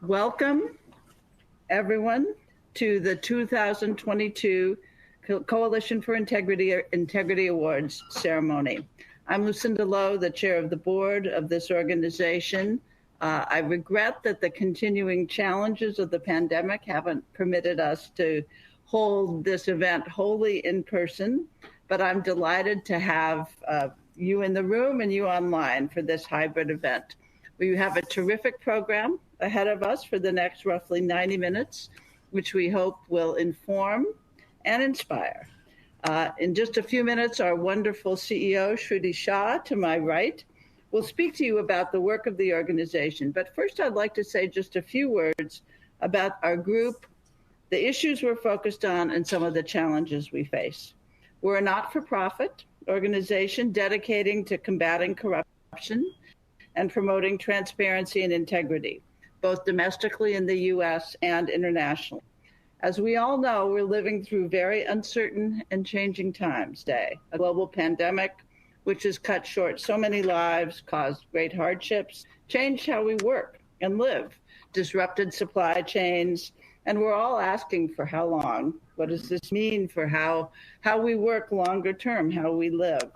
Welcome, everyone, to the 2022 Coalition for Integrity Awards ceremony. I'm Lucinda Lowe, the chair of the board of this organization. I regret that the continuing challenges of the pandemic haven't permitted us to hold this event wholly in person, but I'm delighted to have you in the room and you online for this hybrid event. We have a terrific program ahead of us for the next roughly 90 minutes, which we hope will inform and inspire. In just a few minutes, our wonderful CEO, Shruti Shah, to my right, will speak to you about the work of the organization. But first, I'd like to say just a few words about our group, the issues we're focused on, and some of the challenges we face. We're a not-for-profit organization dedicating to combating corruption and promoting transparency and integrity, both domestically in the U.S. and internationally. As we all know, we're living through very uncertain and changing times today. A global pandemic, which has cut short so many lives, caused great hardships, changed how we work and live, disrupted supply chains, and we're all asking for how long. What does this mean for how we work longer term, how we live?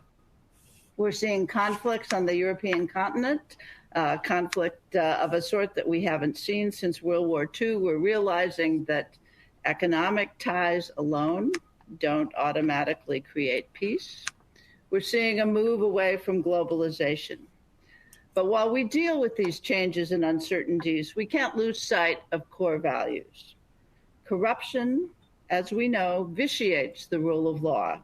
We're seeing conflicts on the European continent, conflict of a sort that we haven't seen since World War II. We're realizing that economic ties alone don't automatically create peace. We're seeing a move away from globalization. But while we deal with these changes and uncertainties, we can't lose sight of core values. Corruption, as we know, vitiates the rule of law.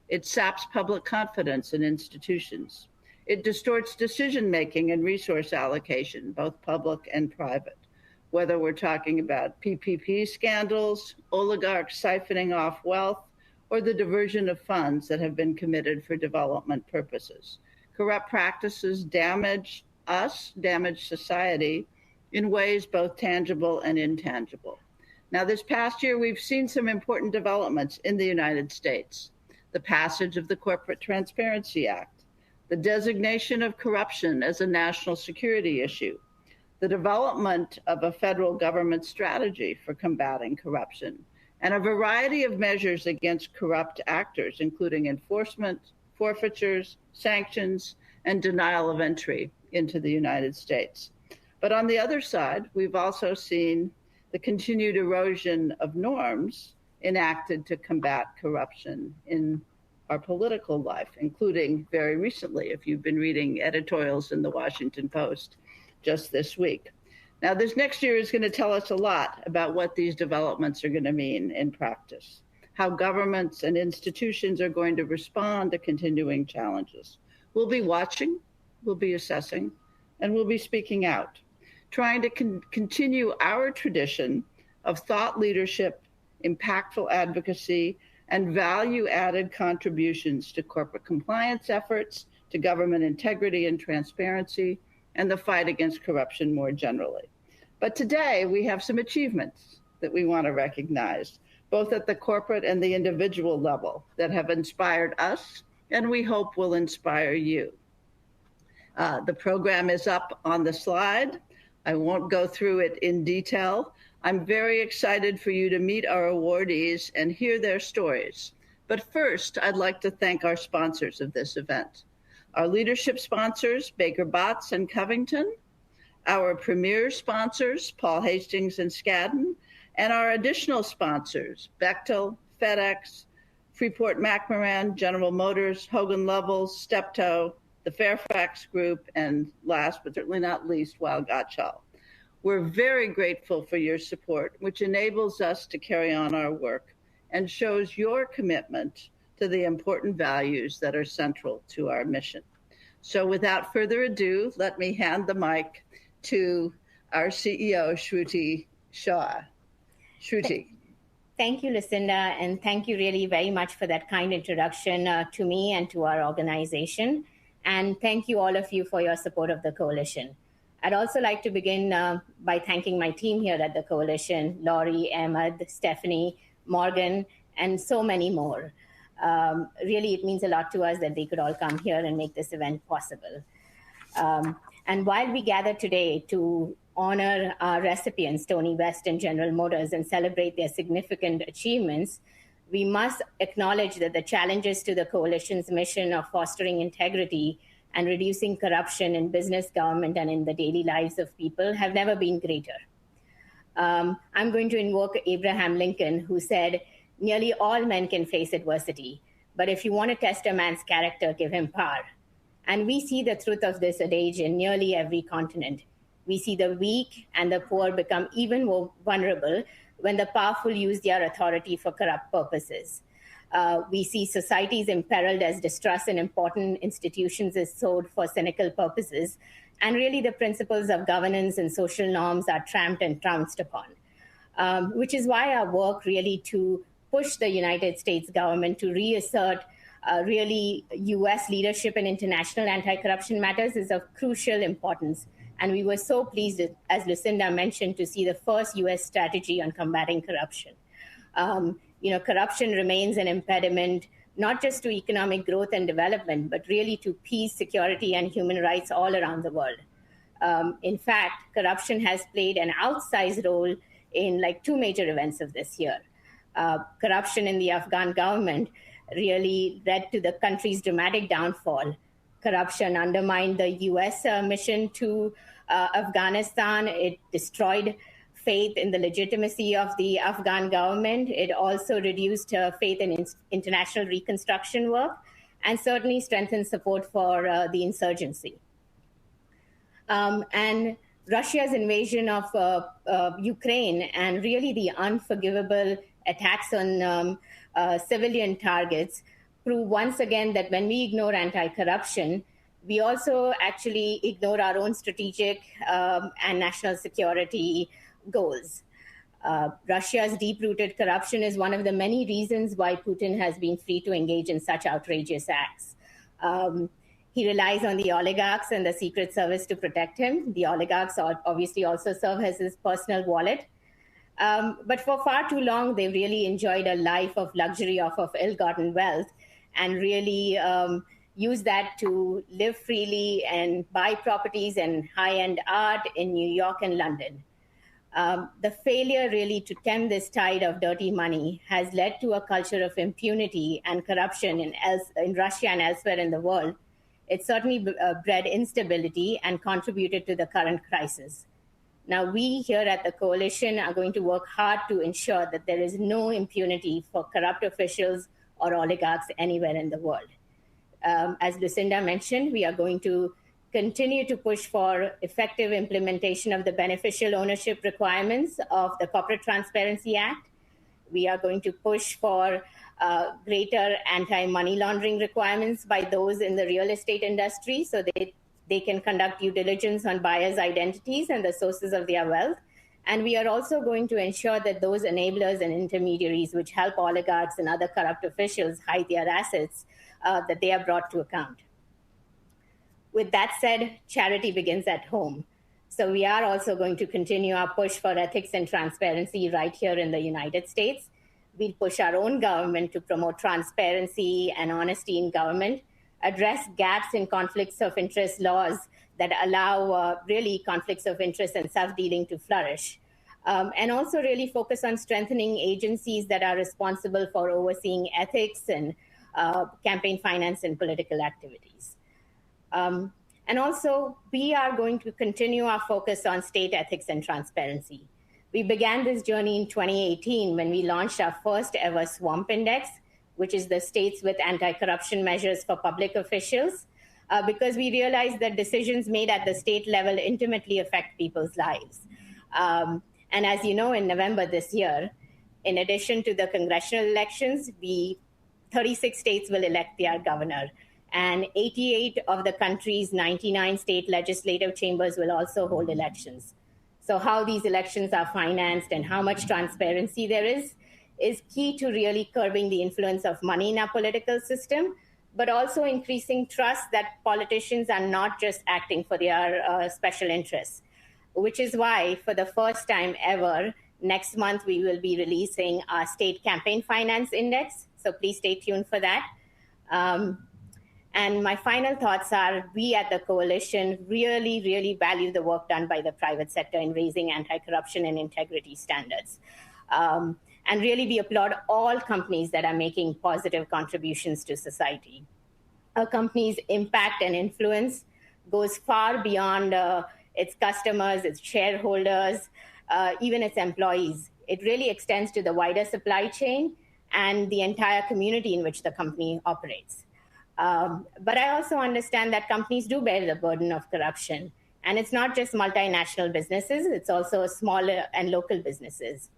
It saps public confidence in institutions. It distorts decision-making and resource allocation, both public and private. Whether we're talking about PPP scandals, oligarchs siphoning off wealth, or the diversion of funds that have been committed for development purposes. Corrupt practices damage us, damage society in ways both tangible and intangible. Now, this past year, we've seen some important developments in the United States. The passage of the Corporate Transparency Act, the designation of corruption as a national security issue, the development of a federal government strategy for combating corruption, and a variety of measures against corrupt actors, including enforcement, forfeitures, sanctions, and denial of entry into the United States. But on the other side, we've also seen the continued erosion of norms enacted to combat corruption in our political life, including very recently, if you've been reading editorials in the Washington Post just this week. Now, this next year is going to tell us a lot about what these developments are going to mean in practice, how governments and institutions are going to respond to continuing challenges. We'll be watching, we'll be assessing, and we'll be speaking out, trying to continue our tradition of thought leadership, impactful advocacy, and value-added contributions to corporate compliance efforts, to government integrity and transparency, and the fight against corruption more generally. But today, we have some achievements that we want to recognize, both at the corporate and the individual level, that have inspired us, and we hope will inspire you. The program is up on the slide. I won't go through it in detail. I'm very excited for you to meet our awardees and hear their stories. But first, I'd like to thank our sponsors of this event. Our leadership sponsors, Baker Botts and Covington, our premier sponsors, Paul Hastings and Skadden, and our additional sponsors, Bechtel, FedEx, Freeport-McMoran, General Motors, Hogan Lovells, Steptoe, the Fairfax Group, and last but certainly not least, Weil Gotshal. We're very grateful for your support, which enables us to carry on our work and shows your commitment to the important values that are central to our mission. So without further ado, let me hand the mic to our CEO, Shruti Shah. Shruti. Thank you, Lucinda, and thank you really very much for that kind introduction to me and to our organization. And thank you all of you for your support of the coalition. I'd also like to begin by thanking my team here at the coalition, Laurie, Ahmed, Stephanie, Morgan, and so many more. Really, it means a lot to us that they could all come here and make this event possible. And while we gather today to honor our recipients, Tony West and General Motors, and celebrate their significant achievements, we must acknowledge that the challenges to the coalition's mission of fostering integrity and reducing corruption in business, government, and in the daily lives of people have never been greater. I'm going to invoke Abraham Lincoln, who said, "Nearly all men can face adversity, but if you want to test a man's character, give him power." And we see the truth of this adage in nearly every continent. We see the weak and the poor become even more vulnerable when the powerful use their authority for corrupt purposes. We see societies imperiled as distrust in important institutions is sowed for cynical purposes. And really the principles of governance and social norms are tramped and trounced upon, which is why our work really to push the United States government to reassert really U.S. leadership in international anti-corruption matters is of crucial importance. And we were so pleased, as Lucinda mentioned, to see the first U.S. strategy on combating corruption. Corruption remains an impediment, not just to economic growth and development, but really to peace, security, and human rights all around the world. In fact, corruption has played an outsized role in two major events of this year. Corruption in the Afghan government really led to the country's dramatic downfall. Corruption undermined the U.S. mission to Afghanistan. It destroyed faith in the legitimacy of the Afghan government. It also reduced faith in international reconstruction work and certainly strengthened support for the insurgency. And Russia's invasion of Ukraine and really the unforgivable attacks on civilian targets prove once again that when we ignore anti-corruption, we also actually ignore our own strategic and national security goals. Russia's deep-rooted corruption is one of the many reasons why Putin has been free to engage in such outrageous acts. He relies on the oligarchs and the Secret Service to protect him. The oligarchs obviously also serve as his personal wallet. But for far too long, they've really enjoyed a life of luxury off of ill-gotten wealth and really use that to live freely and buy properties and high-end art in New York and London. The failure really to stem this tide of dirty money has led to a culture of impunity and corruption in Russia and elsewhere in the world. It certainly bred instability and contributed to the current crisis. Now, we here at the coalition are going to work hard to ensure that there is no impunity for corrupt officials or oligarchs anywhere in the world. As Lucinda mentioned, we are going to continue to push for effective implementation of the beneficial ownership requirements of the Corporate Transparency Act. We are going to push for greater anti-money laundering requirements by those in the real estate industry so they can conduct due diligence on buyers' identities and the sources of their wealth. And we are also going to ensure that those enablers and intermediaries which help oligarchs and other corrupt officials hide their assets, that they are brought to account. With that said, charity begins at home. So we are also going to continue our push for ethics and transparency right here in the United States. We'll push our own government to promote transparency and honesty in government, address gaps in conflicts of interest laws that allow really conflicts of interest and self-dealing to flourish, and also really focus on strengthening agencies that are responsible for overseeing ethics and campaign finance and political activities. And also, we are going to continue our focus on state ethics and transparency. We began this journey in 2018 when we launched our first ever SWAMP Index, which is the states with anti-corruption measures for public officials, because we realized that decisions made at the state level intimately affect people's lives. And as you know, in November this year, in addition to the congressional elections, 36 states will elect their governor. And 88 of the country's 99 state legislative chambers will also hold elections. So how these elections are financed and how much transparency there is key to really curbing the influence of money in our political system, but also increasing trust that politicians are not just acting for their special interests, which is why for the first time ever, next month we will be releasing our state campaign finance index. So please stay tuned for that. And my final thoughts are, we at the coalition really, really value the work done by the private sector in raising anti-corruption and integrity standards. And really, we applaud all companies that are making positive contributions to society. A company's impact and influence goes far beyond its customers, its shareholders, even its employees. It really extends to the wider supply chain and the entire community in which the company operates. But I also understand that companies do bear the burden of corruption. And it's not just multinational businesses, it's also smaller and local businesses.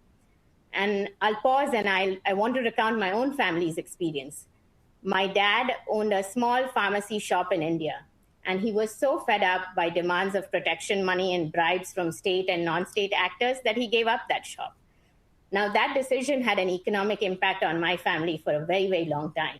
And I'll pause and I want to recount my own family's experience. My dad owned a small pharmacy shop in India, and he was so fed up by demands of protection money and bribes from state and non-state actors that he gave up that shop. Now, that decision had an economic impact on my family for a very, very long time.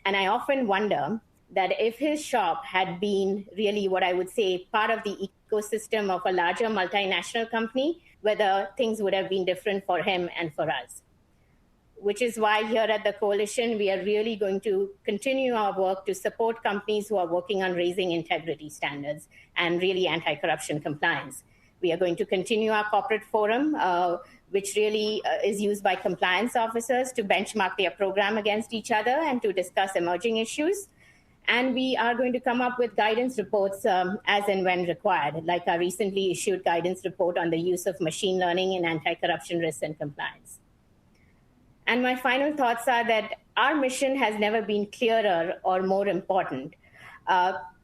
And I often wonder that if his shop had been really what I would say part of the ecosystem of a larger multinational company, whether things would have been different for him and for us. Which is why here at the coalition, we are really going to continue our work to support companies who are working on raising integrity standards and really anti-corruption compliance. We are going to continue our corporate forum, which really is used by compliance officers to benchmark their program against each other and to discuss emerging issues. And we are going to come up with guidance reports as and when required, like our recently issued guidance report on the use of machine learning in anti-corruption risks and compliance. And my final thoughts are that our mission has never been clearer or more important.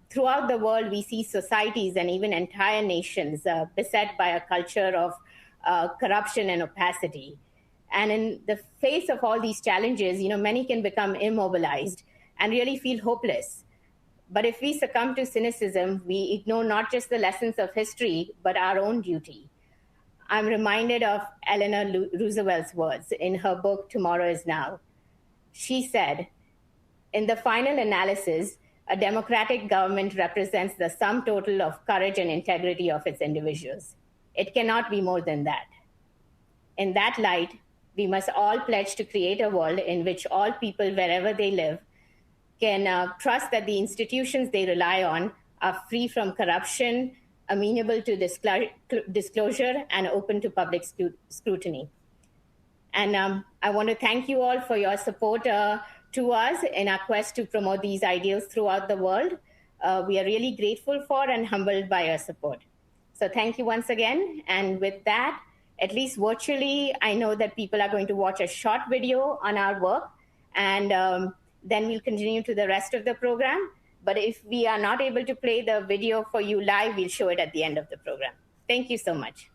Throughout the world, we see societies and even entire nations beset by a culture of corruption and opacity. And in the face of all these challenges, many can become immobilized and really feel hopeless. But if we succumb to cynicism, we ignore not just the lessons of history, but our own duty. I'm reminded of Eleanor Roosevelt's words in her book, Tomorrow is Now. She said, in the final analysis, a democratic government represents the sum total of courage and integrity of its individuals. It cannot be more than that. In that light, we must all pledge to create a world in which all people, wherever they live, can trust that the institutions they rely on are free from corruption, amenable to disclosure, and open to public scrutiny. And I want to thank you all for your support to us in our quest to promote these ideals throughout the world. We are really grateful for and humbled by your support. So thank you once again. And with that, at least virtually, I know that people are going to watch a short video on our work, and then we'll continue to the rest of the program. But if we are not able to play the video for you live, we'll show it at the end of the program. Thank you so much.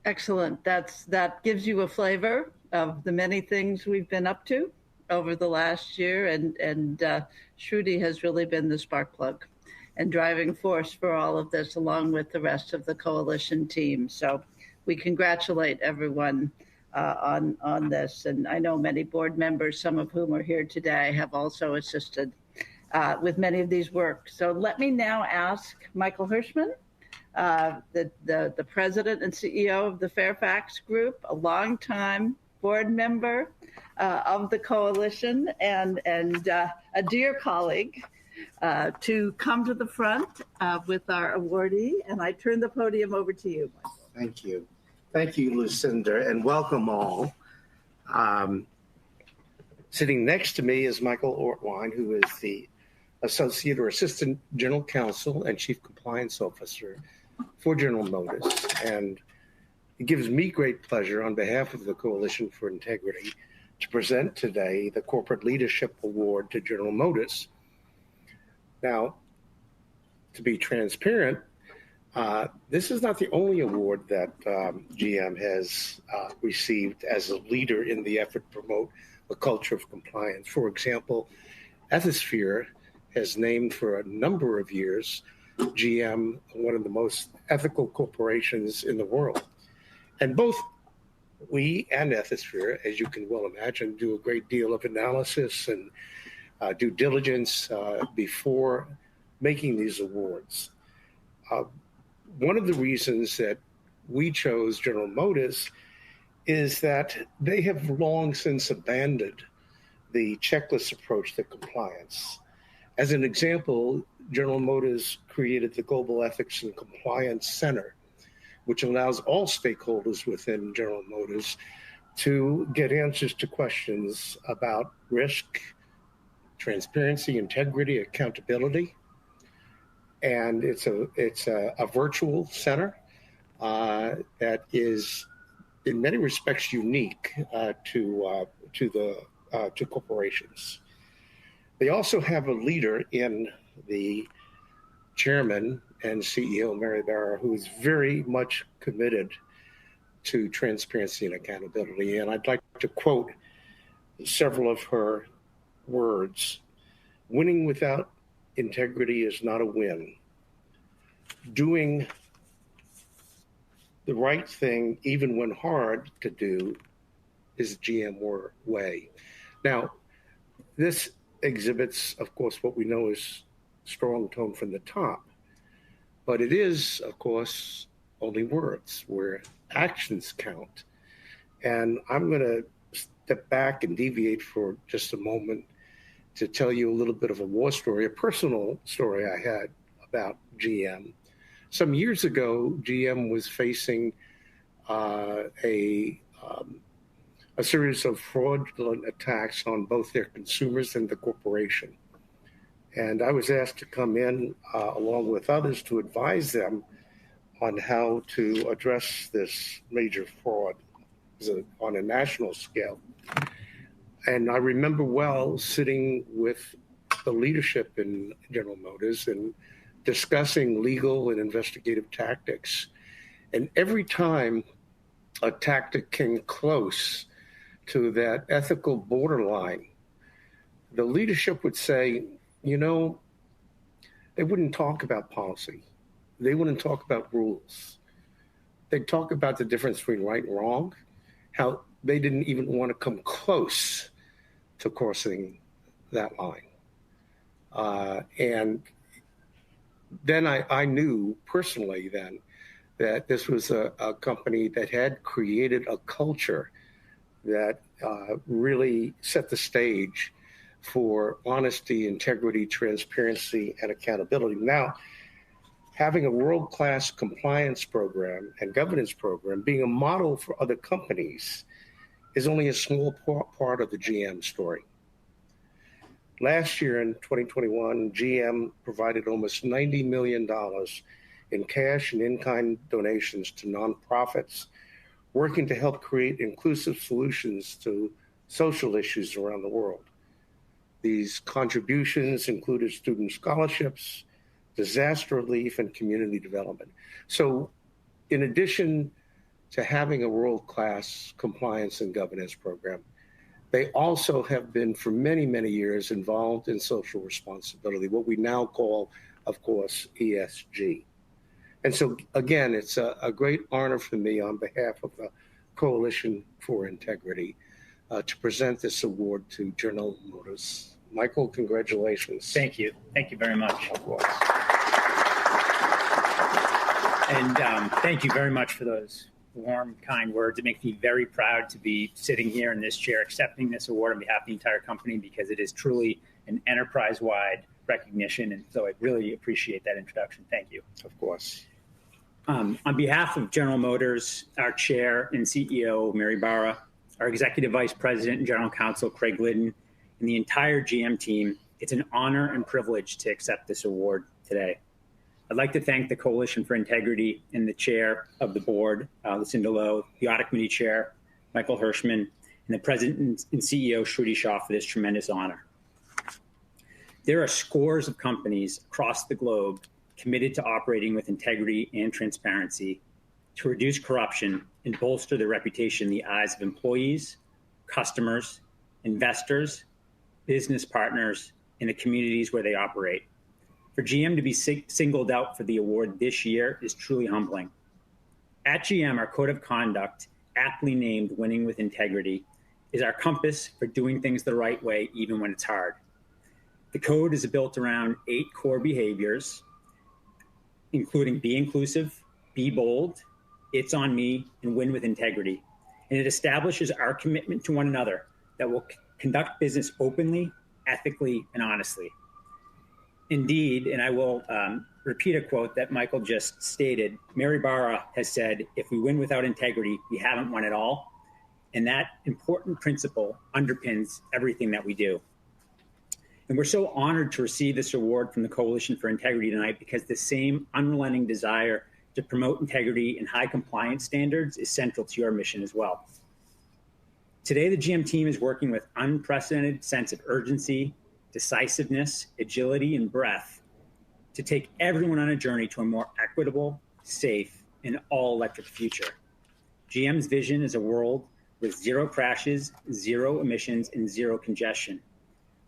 Excellent. That gives you a flavor of the many things we've been up to over the last year, and Shruti has really been the spark plug and driving force for all of this, along with the rest of the coalition team. So we congratulate everyone on this, and I know many board members, some of whom are here today, have also assisted with many of these work. So let me now ask Michael Hirschman, the president and CEO of the Fairfax Group, a longtime board member of the coalition, and a dear colleague, to come to the front with our awardee. And I turn the podium over to you, Michael. Thank you. Thank you, Lucinda, and welcome all. Sitting next to me is Michael Ortwein, who is the Associate or Assistant General Counsel and Chief Compliance Officer for General Motors. And it gives me great pleasure on behalf of the Coalition for Integrity to present today the Corporate Leadership Award to General Motors. Now, to be transparent, this is not the only award that GM has received as a leader in the effort to promote a culture of compliance. For example, Ethisphere has named for a number of years GM one of the most ethical corporations in the world. And both we and Ethisphere, as you can well imagine, do a great deal of analysis and due diligence before making these awards. One of the reasons that we chose General Motors is that they have long since abandoned the checklist approach to compliance. As an example, General Motors created the Global Ethics and Compliance Center, which allows all stakeholders within General Motors to get answers to questions about risk, transparency, integrity, accountability. And it's a virtual center that is, in many respects, unique to corporations. They also have a leader in the chairman and CEO, Mary Barra, who is very much committed to transparency and accountability. And I'd like to quote several of her words. "Winning without integrity is not a win. Doing the right thing, even when hard to do, is GM way." Now, this exhibits, of course, what we know is strong tone from the top, but it is, of course, only words where actions count. And I'm going to step back and deviate for just a moment to tell you a little bit of a war story, a personal story I had about GM. Some years ago, GM was facing a series of fraudulent attacks on both their consumers and the corporation. And I was asked to come in along with others to advise them on how to address this major fraud on a national scale. And I remember well sitting with the leadership in General Motors and discussing legal and investigative tactics. And every time a tactic came close to that ethical borderline, the leadership would say, you know, they wouldn't talk about policy. They wouldn't talk about rules. They'd talk about the difference between right and wrong, how they didn't even want to come close to crossing that line. And then I knew personally then that this was a company that had created a culture that really set the stage for honesty, integrity, transparency, and accountability. Now, having a world-class compliance program and governance program, being a model for other companies, is only a small part of the GM story. Last year in 2021, GM provided almost $90 million in cash and in-kind donations to nonprofits working to help create inclusive solutions to social issues around the world. These contributions included student scholarships, disaster relief, and community development. So in addition to having a world-class compliance and governance program. They also have been for many, many years involved in social responsibility, what we now call, of course, ESG. And so, again, it's a great honor for me on behalf of the Coalition for Integrity to present this award to General Motors. Michael, congratulations. Thank you. Thank you very much. Of course. And thank you very much for those warm, kind words. It makes me very proud to be sitting here in this chair accepting this award on behalf of the entire company, because it is truly an enterprise-wide recognition. And so I really appreciate that introduction. Thank you. Of course. On behalf of General Motors, our chair and CEO, Mary Barra, our executive vice president and general counsel, Craig Glidden, and the entire GM team, it's an honor and privilege to accept this award today. I'd like to thank the Coalition for Integrity and the chair of the board, Lucinda Lowe, the audit committee chair, Michael Hirschman, and the president and CEO, Shruti Shah, for this tremendous honor. There are scores of companies across the globe committed to operating with integrity and transparency to reduce corruption and bolster their reputation in the eyes of employees, customers, investors, business partners, and the communities where they operate. For GM to be singled out for the award this year is truly humbling. At GM, our code of conduct, aptly named Winning with Integrity, is our compass for doing things the right way, even when it's hard. The code is built around 8 core behaviors, including be inclusive, be bold, it's on me, and win with integrity. And it establishes our commitment to one another that will conduct business openly, ethically, and honestly. Indeed, and I will repeat a quote that Michael just stated, Mary Barra has said, if we win without integrity, we haven't won at all. And that important principle underpins everything that we do. And we're so honored to receive this award from the Coalition for Integrity tonight, because the same unrelenting desire to promote integrity and high compliance standards is central to your mission as well. Today, the GM team is working with unprecedented sense of urgency, decisiveness, agility, and breadth to take everyone on a journey to a more equitable, safe, and all-electric future. GM's vision is a world with 0 crashes, 0 emissions, and 0 congestion.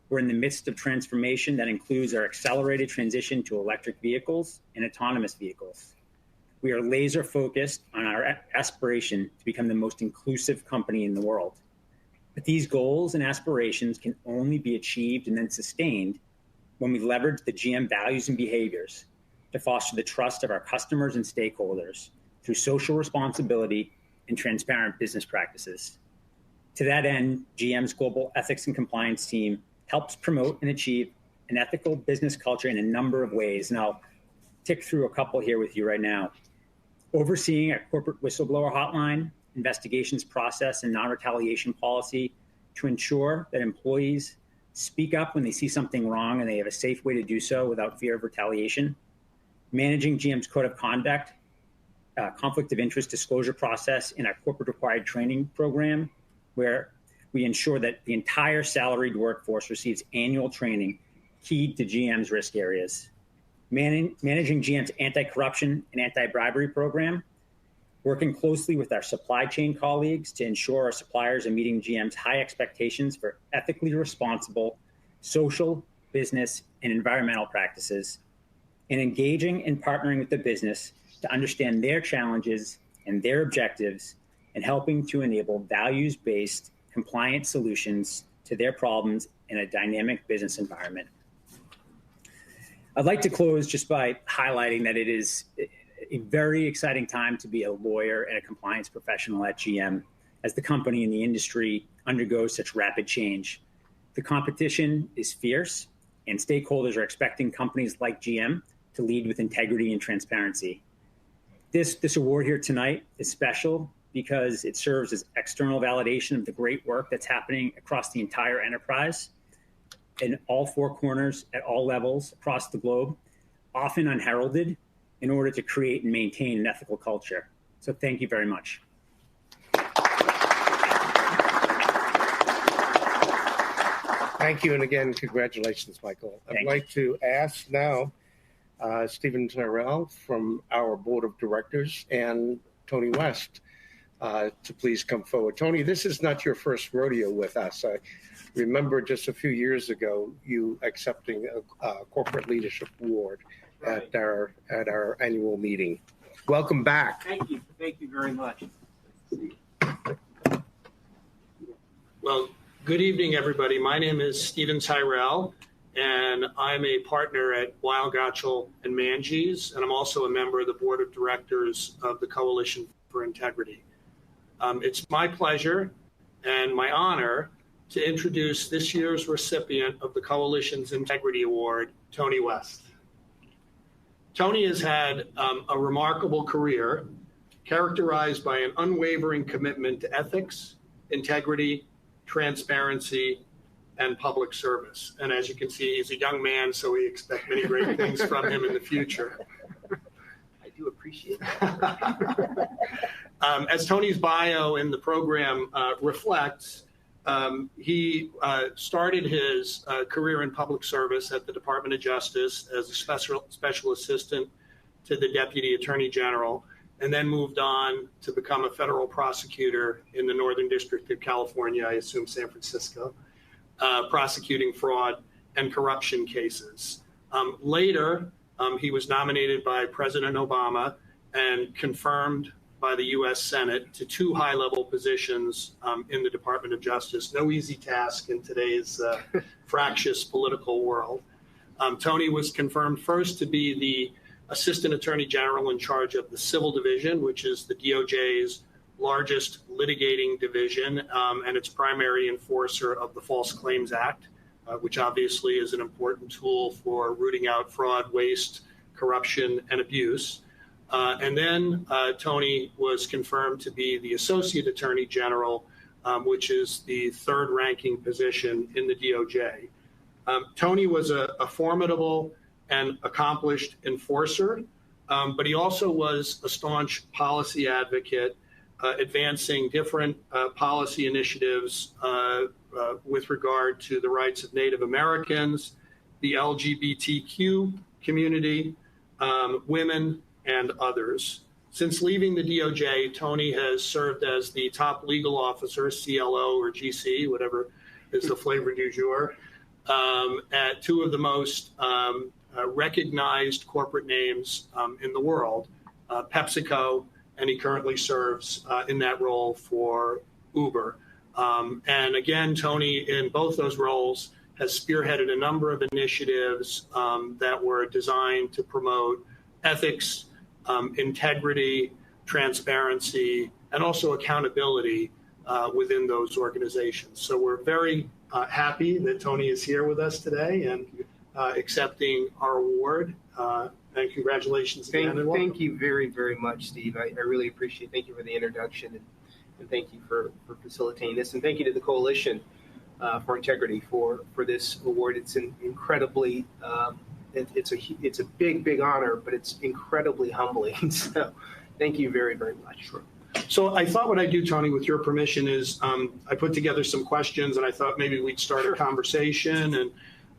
We're in the midst of transformation that includes our accelerated transition to electric vehicles and autonomous vehicles. We are laser focused on our aspiration to become the most inclusive company in the world. But these goals and aspirations can only be achieved and then sustained when we leverage the GM values and behaviors to foster the trust of our customers and stakeholders through social responsibility and transparent business practices. To that end, GM's global ethics and compliance team helps promote and achieve an ethical business culture in a number of ways. And I'll tick through a couple here with you right now. Overseeing a corporate whistleblower hotline, investigations process, and non-retaliation policy to ensure that employees speak up when they see something wrong and they have a safe way to do so without fear of retaliation. Managing GM's code of conduct, conflict of interest disclosure process in our corporate required training program, where we ensure that the entire salaried workforce receives annual training keyed to GM's risk areas. Managing GM's anti-corruption and anti-bribery program, working closely with our supply chain colleagues to ensure our suppliers are meeting GM's high expectations for ethically responsible social, business, and environmental practices, and engaging and partnering with the business to understand their challenges and their objectives, and helping to enable values-based compliant solutions to their problems in a dynamic business environment. I'd like to close just by highlighting that it is a very exciting time to be a lawyer and a compliance professional at GM as the company and the industry undergoes such rapid change. The competition is fierce, and stakeholders are expecting companies like GM to lead with integrity and transparency. This award here tonight is special because it serves as external validation of the great work that's happening across the entire enterprise in all 4 corners at all levels across the globe, often unheralded, in order to create and maintain an ethical culture. So thank you very much. Thank you, and again, congratulations, Michael. I'd like to ask now Stephen Tyrell from our board of directors and Tony West to please come forward. Tony, this is not your first rodeo with us. I remember just a few years ago you accepting a corporate leadership award at our annual meeting. Welcome back. Thank you very much. Well, good evening, everybody. My name is Stephen Tyrell, and I'm a partner at Weil, Gotshal & Manges, and I'm also a member of the board of directors of the Coalition for Integrity. It's my pleasure and my honor to introduce this year's recipient of the Coalition's Integrity Award, Tony West. Tony has had a remarkable career characterized by an unwavering commitment to ethics, integrity, transparency, and public service. And as you can see, he's a young man, so we expect many great things from him in the future. I do appreciate that. As Tony's bio in the program reflects, he started his career in public service at the Department of Justice as a special assistant to the Deputy Attorney General, and then moved on to become a federal prosecutor in the Northern District of California, I assume San Francisco, prosecuting fraud and corruption cases. Later, he was nominated by President Obama and confirmed by the U.S. Senate to 2 high-level positions in the Department of Justice. No easy task in today's fractious political world. Tony was confirmed first to be the Assistant Attorney General in charge of the Civil Division, which is the DOJ's largest litigating division and its primary enforcer of the False Claims Act, which obviously is an important tool for rooting out fraud, waste, corruption, and abuse. And then Tony was confirmed to be the Associate Attorney General, which is the 3rd ranking position in the DOJ. Tony was a formidable and accomplished enforcer, but he also was a staunch policy advocate, advancing different policy initiatives with regard to the rights of Native Americans, the LGBTQ community, women, and others. Since leaving the DOJ, Tony has served as the top legal officer, CLO or GC, whatever is the flavor du jour, at 2 of the most recognized corporate names in the world, PepsiCo, and he currently serves in that role for Uber. And again, Tony, in both those roles, has spearheaded a number of initiatives that were designed to promote ethics, integrity, transparency, and also accountability within those organizations. So we're very happy that Tony is here with us today and accepting our award. And congratulations again. Thank you very, very much, Steve. I really appreciate it. Thank you for the introduction, and thank you for facilitating this. And thank you to the Coalition for Integrity for this award. It's an incredibly it's a big honor, but it's incredibly humbling. So thank you very, very much. Sure. So I thought what I'd do, Tony, with your permission, is I put together some questions, and I thought maybe we'd start a conversation, and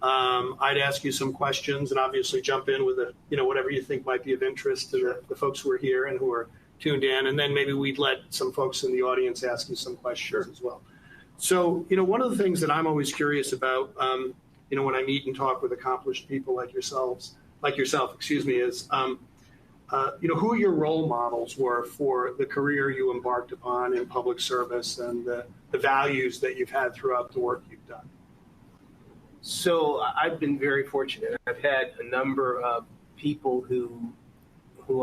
I'd ask you some questions, and obviously jump in with whatever you think might be of interest to the folks who are here and who are tuned in, and then maybe we'd let some folks in the audience ask you some questions as well. So one of the things that I'm always curious about, when I meet and talk with accomplished people like yourself, is who your role models were for the career you embarked upon in public service and the values that you've had throughout the work you've done. So I've been very fortunate. I've had a number of people who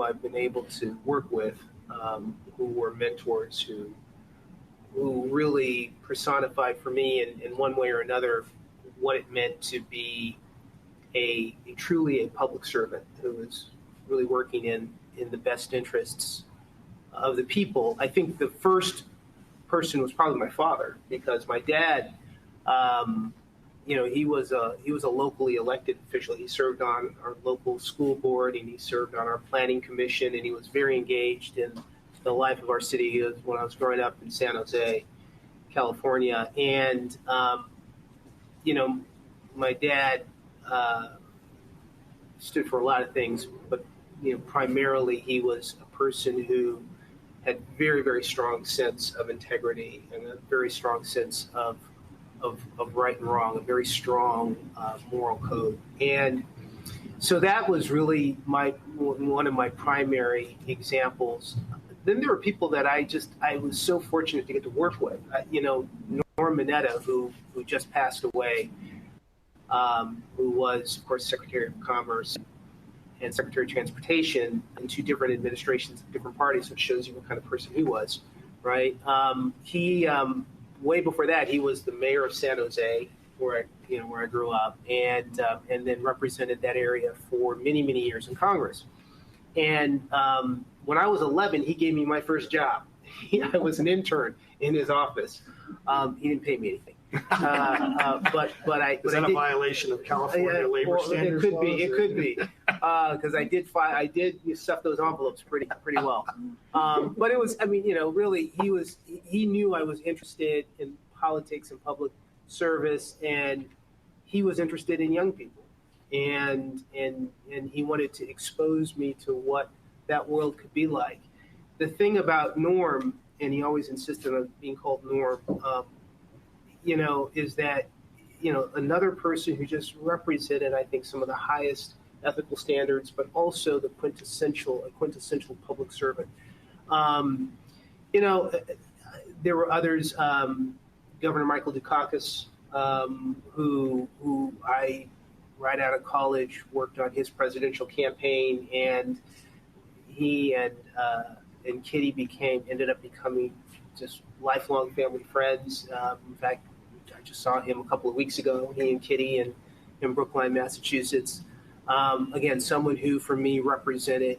I've been able to work with, who were mentors, who really personified for me in one way or another what it meant to be a truly a public servant who was really working in the best interests of the people. I think the first person was probably my father, because my dad, he was a locally elected official. He served on our local school board, and he served on our planning commission, and he was very engaged in the life of our city when I was growing up in San Jose, California. And, my dad stood for a lot of things, but primarily he was a person who had very, very strong sense of integrity and a very strong sense of right and wrong, a very strong moral code. And so that was really one of my primary examples. Then there were people that I was so fortunate to get to work with. Norm Mineta, who just passed away, who was, of course, Secretary of Commerce and Secretary of Transportation in two different administrations of different parties, which shows you what kind of person he was, right? He way before that, he was the mayor of San Jose, where I grew up, and then represented that area for many, many years in Congress. And when I was 11, he gave me my first job. I was an intern in his office. He didn't pay me anything. But I is that a violation of California labor standards? It could be, because I did stuff those envelopes pretty well. But it was, really, he knew I was interested in politics and public service, and he was interested in young people, and he wanted to expose me to what that world could be like. The thing about Norm, and he always insisted on being called Norm, is that, another person who just represented, I think, some of the highest ethical standards, but also the quintessential public servant. There were others, Governor Michael Dukakis, who I, right out of college, worked on his presidential campaign, and he and Kitty ended up becoming just lifelong family friends. In fact, I just saw him a couple of weeks ago, he and Kitty in Brookline, Massachusetts. Again, someone who, for me, represented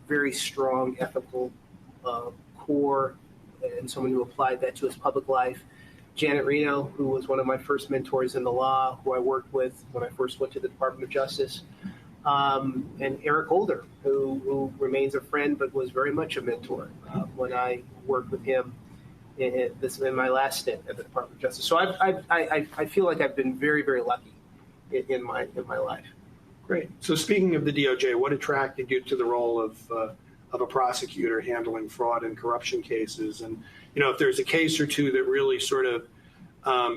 very strong ethical core, and someone who applied that to his public life. Janet Reno, who was one of my first mentors in the law, who I worked with when I first went to the Department of Justice. And Eric Holder, who remains a friend but was very much a mentor when I worked with him in my last stint at the Department of Justice. So I feel like I've been very, very lucky in my life. Great. So speaking of the DOJ, what attracted you to the role of a prosecutor handling fraud and corruption cases? And if there's a case or two that really sort of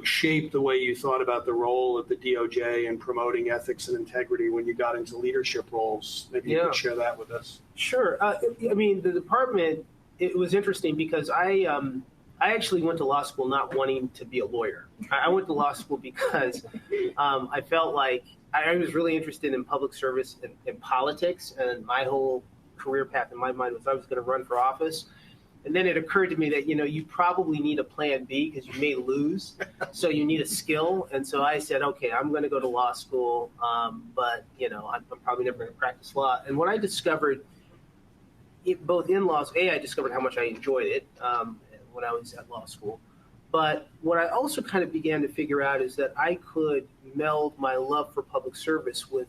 shaped the way you thought about the role of the DOJ in promoting ethics and integrity when you got into leadership roles, maybe you could share that with us. Sure. The department, it was interesting because I actually went to law school not wanting to be a lawyer. I went to law school because I felt like I was really interested in public service and politics, and my whole career path in my mind was I was going to run for office. And then it occurred to me that, you probably need a plan B because you may lose. So you need a skill. And so I said, okay, I'm going to go to law school, but, I'm probably never going to practice law. And when I discovered both in law, I discovered how much I enjoyed it when I was at law school. But what I also kind of began to figure out is that I could meld my love for public service with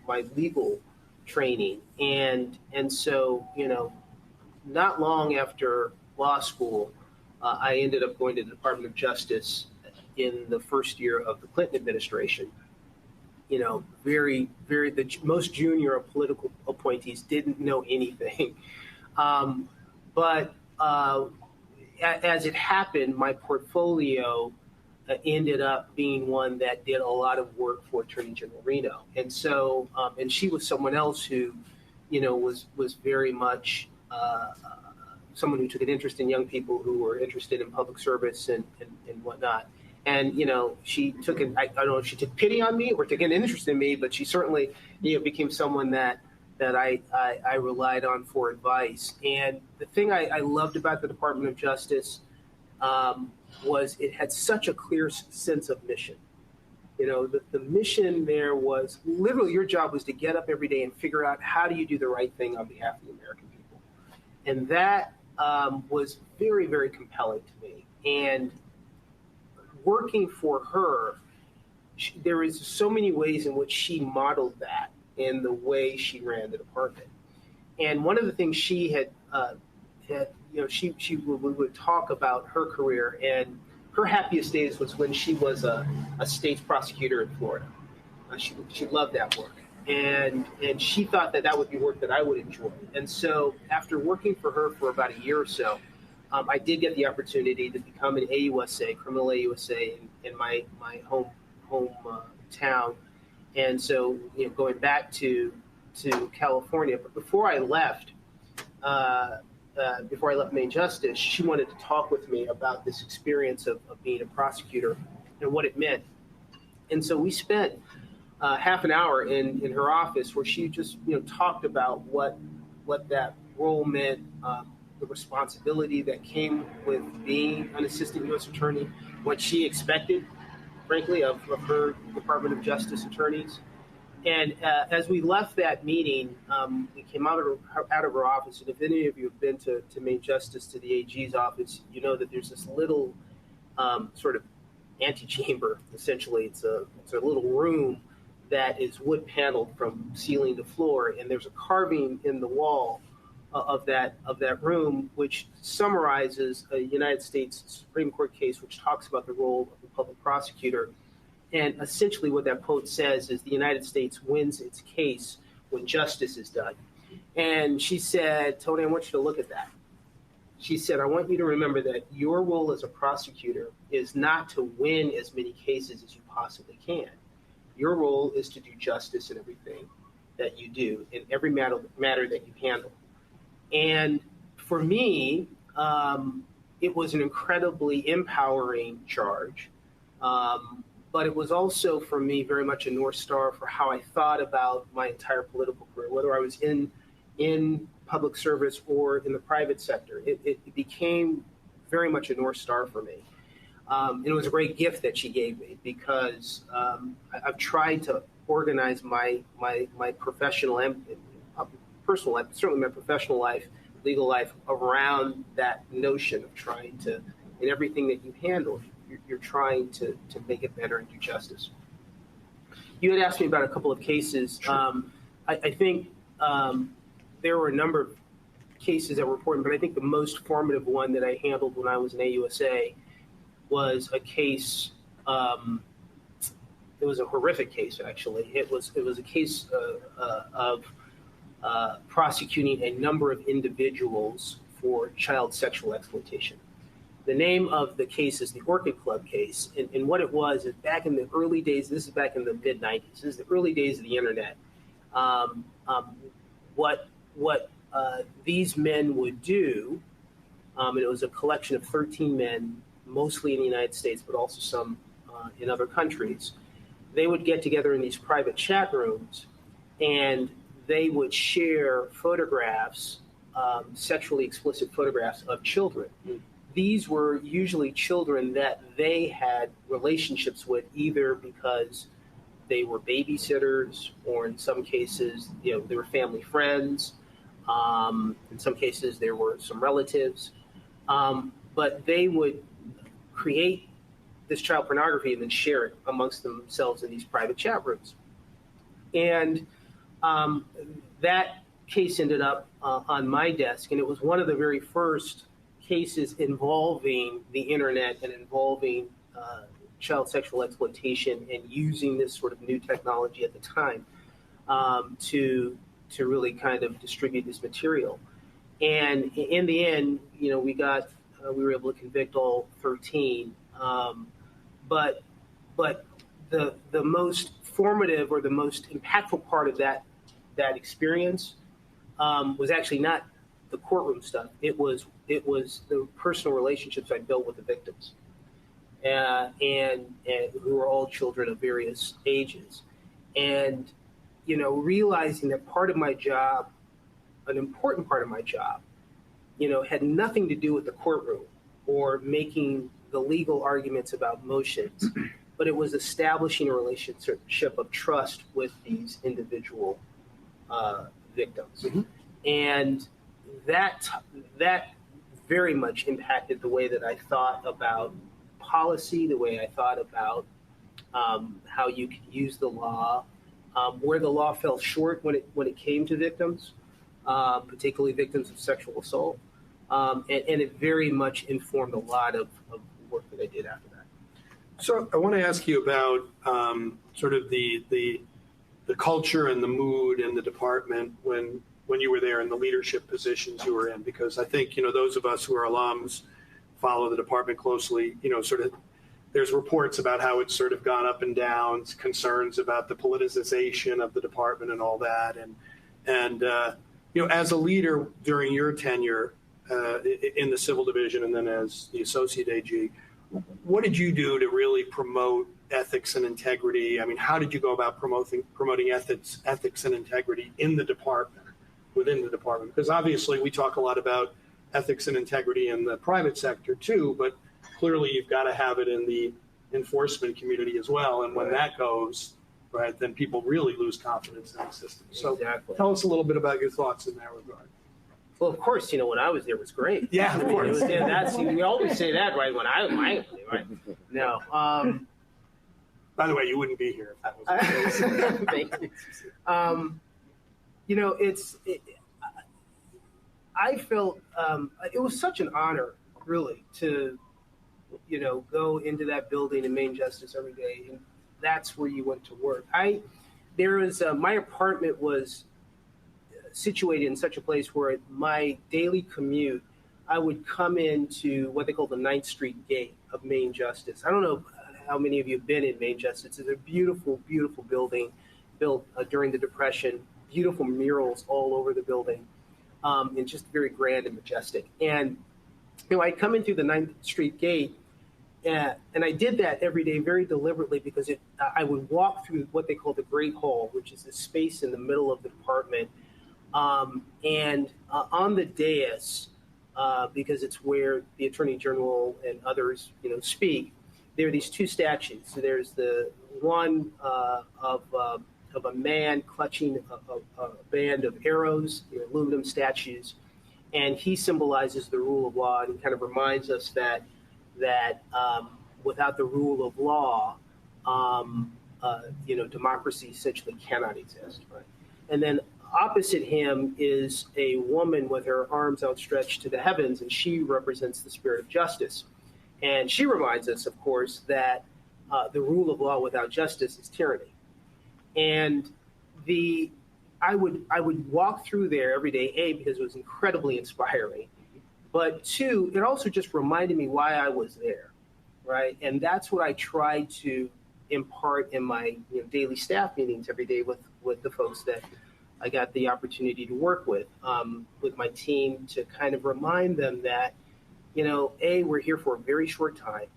my legal training. And so, not long after law school, I ended up going to the Department of Justice in the first year of the Clinton administration. Very, very, the most junior of political appointees, didn't know anything. But as it happened, my portfolio ended up being one that did a lot of work for Attorney General Reno. And so, and she was someone else who, was very much someone who took an interest in young people who were interested in public service and whatnot. And, she took I don't know if she took pity on me or took an interest in me, but she certainly, became someone that I relied on for advice. And the thing I loved about the Department of Justice was it had such a clear sense of mission. The mission there was literally your job was to get up every day and figure out how do you do the right thing on behalf of the American people. And that was very, very compelling to me. And working for her, there is so many ways in which she modeled that in the way she ran the department. And one of the things she had she would talk about her career, and her happiest days was when she was a state prosecutor in Florida. She loved that work. and she thought that that would be work that I would enjoy. And so after working for her for about a year or so, I did get the opportunity to become an AUSA, criminal AUSA in my home town. And so, going back to California, but before I left Main Justice, she wanted to talk with me about this experience of being a prosecutor and what it meant. And so we spent half an hour in her office where she just talked about what that role meant, the responsibility that came with being an assistant U.S. attorney, what she expected, frankly, of her Department of Justice attorneys. And as we left that meeting, we came out of her office. And if any of you have been to Main Justice, to the AG's office, you know that there's this little sort of antechamber. Essentially, it's a little room that is wood paneled from ceiling to floor, and there's a carving in the wall of that room, which summarizes a United States Supreme Court case which talks about the role of the public prosecutor. And essentially what that quote says is the United States wins its case when justice is done. And she said, Tony, I want you to look at that. She said, I want you to remember that your role as a prosecutor is not to win as many cases as you possibly can. Your role is to do justice in everything that you do, in every matter that you handle. And for me, it was an incredibly empowering charge. But it was also, for me, very much a North Star for how I thought about my entire political career, whether I was in public service or in the private sector. It became very much a North Star for me. And it was a great gift that she gave me because I've tried to organize my professional and personal life, certainly my professional life, legal life, around that notion of trying to, in everything that you handle, you're trying to make it better and do justice. You had asked me about a couple of cases. Sure. I think there were a number of cases that were important, but I think the most formative one that I handled when I was an AUSA was a case. It was a horrific case, actually. It was a case of prosecuting a number of individuals for child sexual exploitation. The name of the case is the Orchid Club case. And what it was is back in the early days, this is back in the mid-90s, this is the early days of the internet. What these men would do, and it was a collection of 13 men, mostly in the United States, but also some in other countries. They would get together in these private chat rooms, and they would share photographs, sexually explicit photographs of children. Mm. These were usually children that they had relationships with, either because they were babysitters, or in some cases, they were family friends. In some cases, there were some relatives. But they would create this child pornography and then share it amongst themselves in these private chat rooms. And that case ended up on my desk, and it was one of the very first cases involving the internet and involving child sexual exploitation and using this sort of new technology at the time to really kind of distribute this material. And in the end, we were able to convict all 13. But the most formative or the most impactful part of that experience was actually not the courtroom stuff. It was the personal relationships I built with the victims, and who were all children of various ages, and realizing that part of my job, an important part of my job, had nothing to do with the courtroom or making the legal arguments about motions, but it was establishing a relationship of trust with these individual victims. Mm-hmm. And that very much impacted the way that I thought about policy, the way I thought about how you could use the law, where the law fell short when it came to victims, particularly victims of sexual assault, and it very much informed a lot of work that I did after that. So I want to ask you about sort of the culture and the mood in the department when you were there in the leadership positions you were in? Because I think, those of us who are alums follow the department closely, sort of there's reports about how it's sort of gone up and down, concerns about the politicization of the department and all that. And as a leader during your tenure in the civil division and then as the associate AG, what did you do to really promote ethics and integrity? I mean, how did you go about promoting ethics and integrity in the department, within the department? Because obviously we talk a lot about ethics and integrity in the private sector too, but clearly you've got to have it in the enforcement community as well. And when that goes, right, then people really lose confidence in the system. So Exactly. Tell us a little bit about your thoughts in that regard. Well, of course, when I was there, it was great. Yeah, of course. We always say that, right? When right? No. By the way, you wouldn't be here if that was the case. Thank you. I felt it was such an honor, really, to, go into that building in Main Justice every day, and that's where you went to work. My apartment was situated in such a place where my daily commute, I would come into what they call the 9th Street gate of Main Justice. I don't know how many of you have been in Main Justice. It's a beautiful, beautiful building built during the Depression, beautiful murals all over the building, and just very grand and majestic. And, I'd come in through the 9th Street gate, and I did that every day very deliberately because I would walk through what they call the Great Hall, which is the space in the middle of the department. And on the dais, because it's where the Attorney General and others, speak, there are these two statues. So there's the one of a man clutching a band of arrows, aluminum statues, and he symbolizes the rule of law, and he kind of reminds us that without the rule of law, democracy essentially cannot exist, right? And then opposite him is a woman with her arms outstretched to the heavens, and she represents the spirit of justice. And she reminds us, of course, that the rule of law without justice is tyranny. And I would walk through there every day, A, because it was incredibly inspiring, but two, it also just reminded me why I was there, right? And that's what I tried to impart in my daily staff meetings every day with the folks that I got the opportunity to work with my team, to kind of remind them that, A, we're here for a very short time,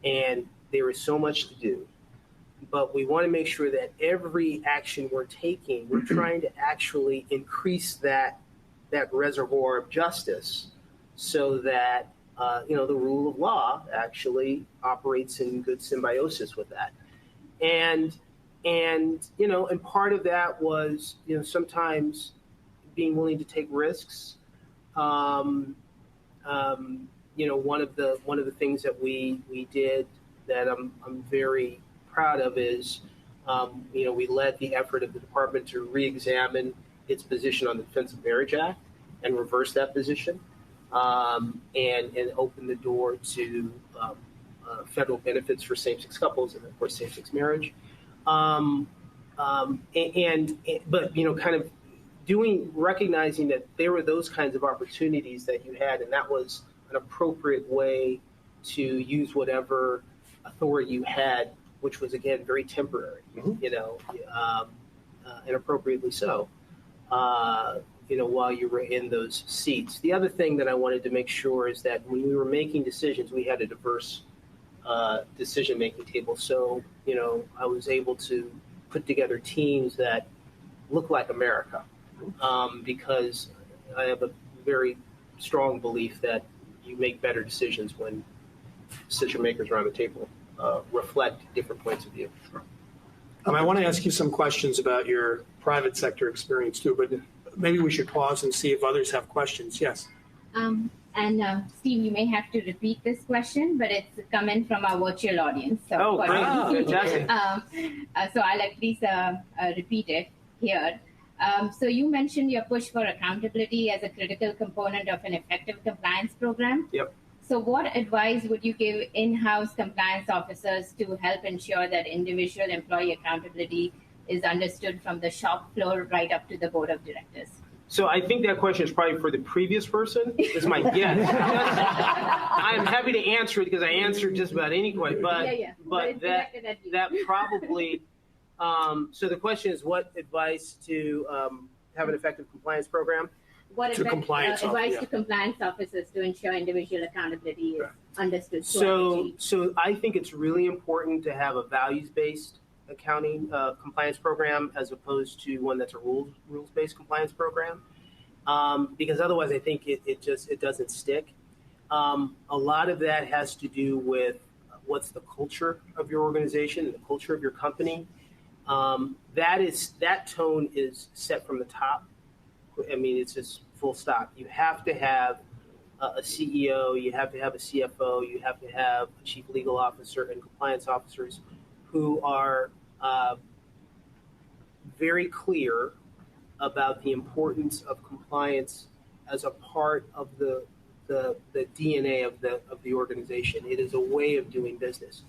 and there is so much to do. But we want to make sure that every action we're taking, we're trying to actually increase that reservoir of justice so that, the rule of law actually operates in good symbiosis with that. And part of that was, sometimes being willing to take risks. One of the things that we did that I'm very proud of is, we led the effort of the department to re-examine its position on the Defense of Marriage Act and reverse that position, and open the door to federal benefits for same-sex couples and, of course, same-sex marriage. But kind of recognizing that there were those kinds of opportunities that you had, and that was an appropriate way to use whatever authority you had, which was, again, very temporary, and appropriately so, while you were in those seats. The other thing that I wanted to make sure is that when we were making decisions, we had a diverse decision-making table. So, I was able to put together teams that look like America, because I have a very strong belief that you make better decisions when decision makers around the table reflect different points of view. I want to ask you some questions about your private sector experience too, but maybe we should pause and see if others have questions. Yes. Steve, you may have to repeat this question, but it's coming from our virtual audience. So great. Fantastic. So I'll at least repeat it here. So you mentioned your push for accountability as a critical component of an effective compliance program. Yep. So what advice would you give in-house compliance officers to help ensure that individual employee accountability is understood from the shop floor right up to the board of directors? So I think that question is probably for the previous person, is my guess. I'm happy to answer it because I answered just about any question, but that probably, so the question is what advice to have an effective compliance program? What advice to compliance officers to ensure individual accountability is understood? So I think it's really important to have a values-based accounting compliance program as opposed to one that's a rules-based compliance program, because otherwise I think it doesn't stick. A lot of that has to do with what's the culture of your organization and the culture of your company. That tone is set from the top. I mean, it's just full stop. You have to have a CEO, you have to have a CFO, you have to have a chief legal officer and compliance officers who are very clear about the importance of compliance as a part of the DNA of the organization. It is a way of doing business.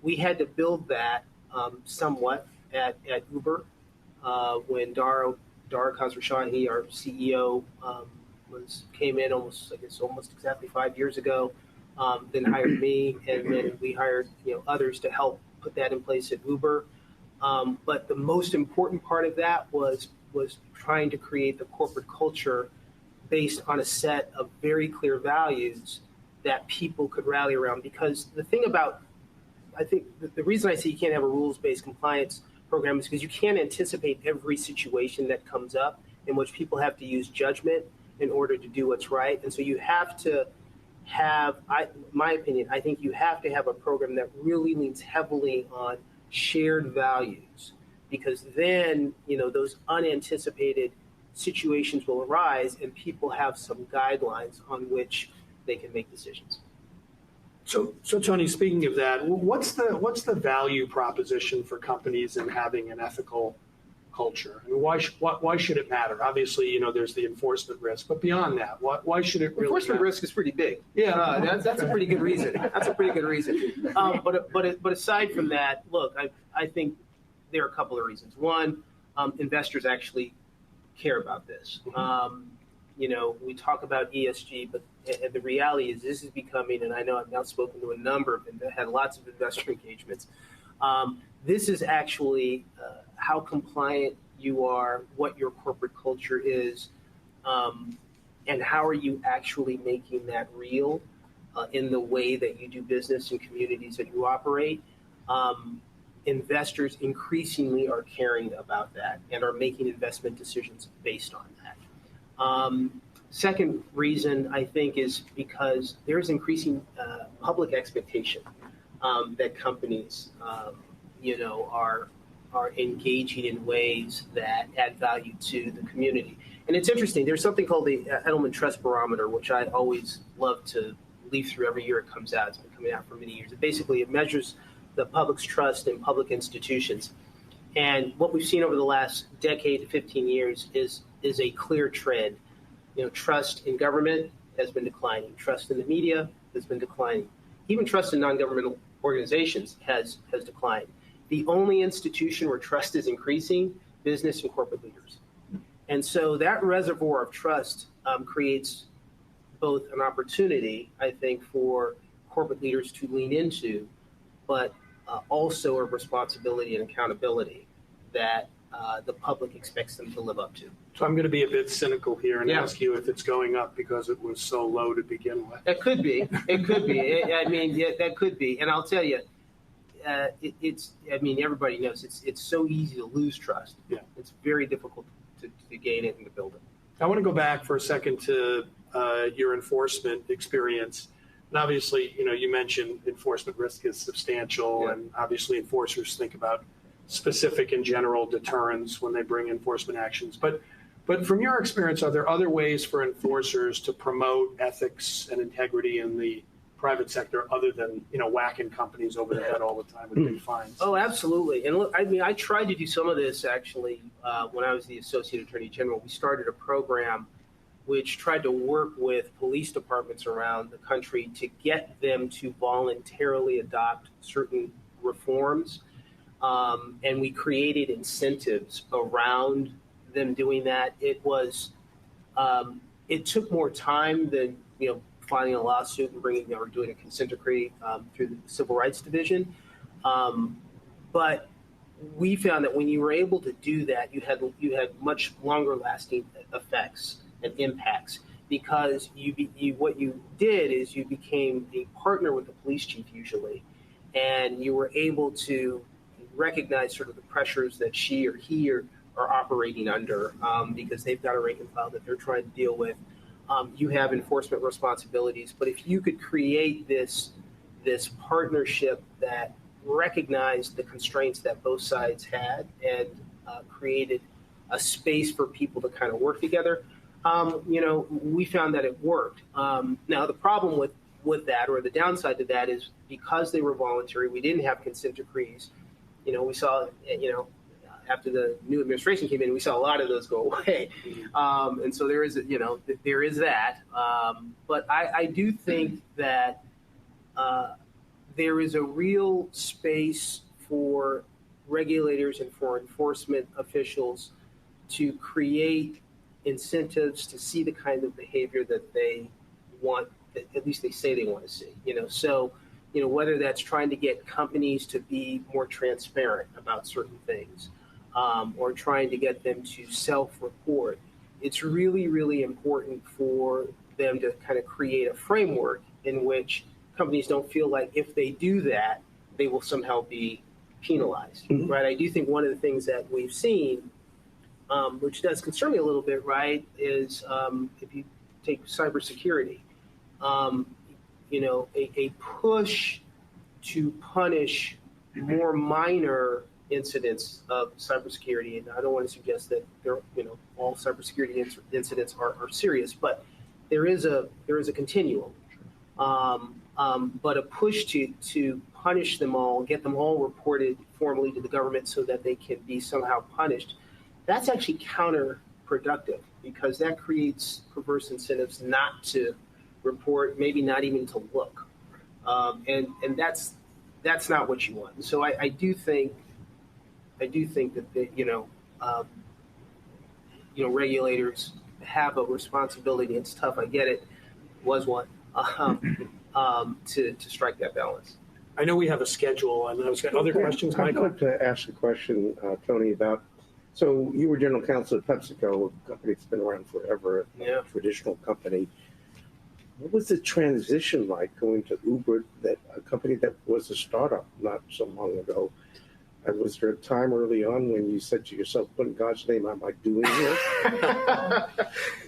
We had to build that somewhat at Uber when Dara Khosrowshahi, our CEO, came in almost exactly 5 years ago. Then hired me, and then we hired others to help put that in place at Uber. But the most important part of that was trying to create the corporate culture based on a set of very clear values that people could rally around. Because the thing about, I think the reason I say you can't have a rules-based compliance program is because you can't anticipate every situation that comes up in which people have to use judgment in order to do what's right. And so you have to have, my opinion, I think you have to have a program that really leans heavily on shared values, because then, those unanticipated situations will arise and people have some guidelines on which they can make decisions. So Tony, speaking of that, what's the value proposition for companies in having an ethical culture? I mean, why should it matter? Obviously, there's the enforcement risk, but beyond that, why should it really enforcement matter? risk is pretty big. Yeah, that's a pretty good reason. That's a pretty good reason. But aside from that, look, I think there are a couple of reasons. One, investors actually care about this. We talk about ESG, but the reality is this is becoming, and I know I've now spoken to a number of them that had lots of investor engagements. This is actually how compliant you are, what your corporate culture is, and how are you actually making that real in the way that you do business in communities that you operate. Investors increasingly are caring about that and are making investment decisions based on that. Second reason, I think, is because there's increasing public expectation that companies, are engaging in ways that add value to the community. And it's interesting. There's something called the Edelman Trust Barometer, which I always love to leaf through every year it comes out. It's been coming out for many years. It measures the public's trust in public institutions. And what we've seen over the last decade to 15 years is a clear trend. Trust in government has been declining. Trust in the media has been declining. Even trust in non-governmental organizations has declined. The only institution where trust is increasing, business and corporate leaders. And so that reservoir of trust creates both an opportunity, I think, for corporate leaders to lean into, but also a responsibility and accountability that the public expects them to live up to. So I'm going to be a bit cynical here and ask you if it's going up because it was so low to begin with. It could be. It could be. That could be. And I'll tell you, everybody knows it's so easy to lose trust. Yeah. It's very difficult to gain it and to build it. I want to go back for a second to your enforcement experience. And obviously, you mentioned enforcement risk is substantial, and obviously enforcers think about specific and general deterrents when they bring enforcement actions. But from your experience, are there other ways for enforcers to promote ethics and integrity in the private sector other than, whacking companies over the head all the time with big fines? Oh, absolutely. And look, I tried to do some of this actually when I was the Associate Attorney General. We started a program which tried to work with police departments around the country to get them to voluntarily adopt certain reforms and we created incentives around them doing that. It took more time than filing a lawsuit and bringing or doing a consent decree through the Civil Rights Division, but we found that when you were able to do that, you had much longer lasting effects and impacts, because what you did is you became a partner with the police chief usually, and you were able to recognize sort of the pressures that she or he are operating under, because they've got a rank and file that they're trying to deal with. You have enforcement responsibilities, but if you could create this partnership that recognized the constraints that both sides had and created a space for people to kind of work together, we found that it worked. Now, the problem with that, or the downside to that, is because they were voluntary, we didn't have consent decrees. We saw, after the new administration came in, we saw a lot of those go away. And so there is that. But I do think that there is a real space for regulators and for enforcement officials to create incentives to see the kind of behavior that they want, that at least they say they want to see. So whether that's trying to get companies to be more transparent about certain things, or trying to get them to self-report, it's really, really important for them to kind of create a framework in which companies don't feel like if they do that, they will somehow be penalized, right? I do think one of the things that we've seen, which does concern me a little bit, right, is if you take cybersecurity, a push to punish more minor incidents of cybersecurity, and I don't want to suggest that all cybersecurity incidents are serious, but there is a continuum. But a push to punish them all, get them all reported formally to the government so that they can be somehow punished, that's actually counterproductive, because that creates perverse incentives not to report, maybe not even to look, and that's not what you want. So I do think that regulators have a responsibility. It's tough. I get it. Was one. To strike that balance. I know we have a schedule, and I was got other questions, Michael. I'd like to ask a question, Tony, about, so you were general counsel at PepsiCo, a company that's been around forever, a traditional company. What was the transition like going to Uber, a company that was a startup not so long ago? And was there a time early on when you said to yourself, what in God's name am I doing this?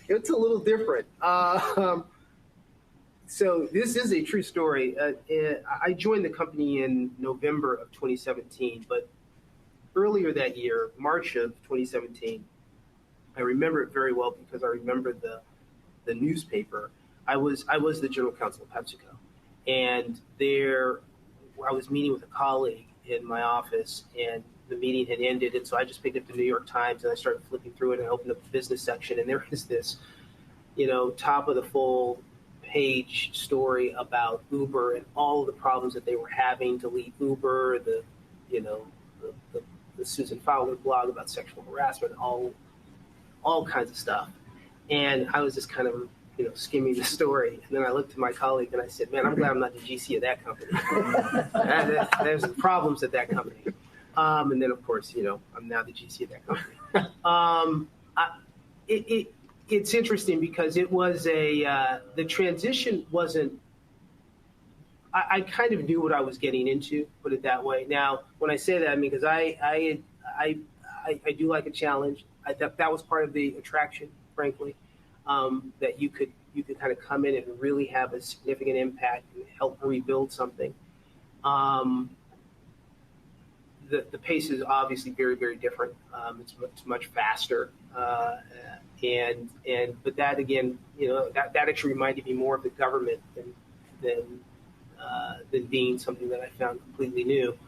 It's a little different. So this is a true story. I joined the company in November of 2017, but earlier that year, March of 2017, I remember it very well because I remember the newspaper. I was the general counsel of PepsiCo, and I was meeting with a colleague in my office, and the meeting had ended, and so I just picked up the New York Times and I started flipping through it, and I opened up the business section, and there was this, top of the full page story about Uber and all of the problems that they were having to lead Uber, the Susan Fowler blog about sexual harassment, all kinds of stuff. And I was just kind of, skimming the story. And then I looked to my colleague and I said, man, I'm glad I'm not the GC of that company. There's problems at that company. And then, of course, I'm now the GC of that company. It's interesting because it was the transition wasn't, I kind of knew what I was getting into, put it that way. Now, when I say that, I mean, because I do like a challenge. I thought that was part of the attraction, frankly, that you could kind of come in and really have a significant impact and help rebuild something. The pace is obviously very, very different. It's much faster. But that again, that actually reminded me more of the government than being something that I found completely new.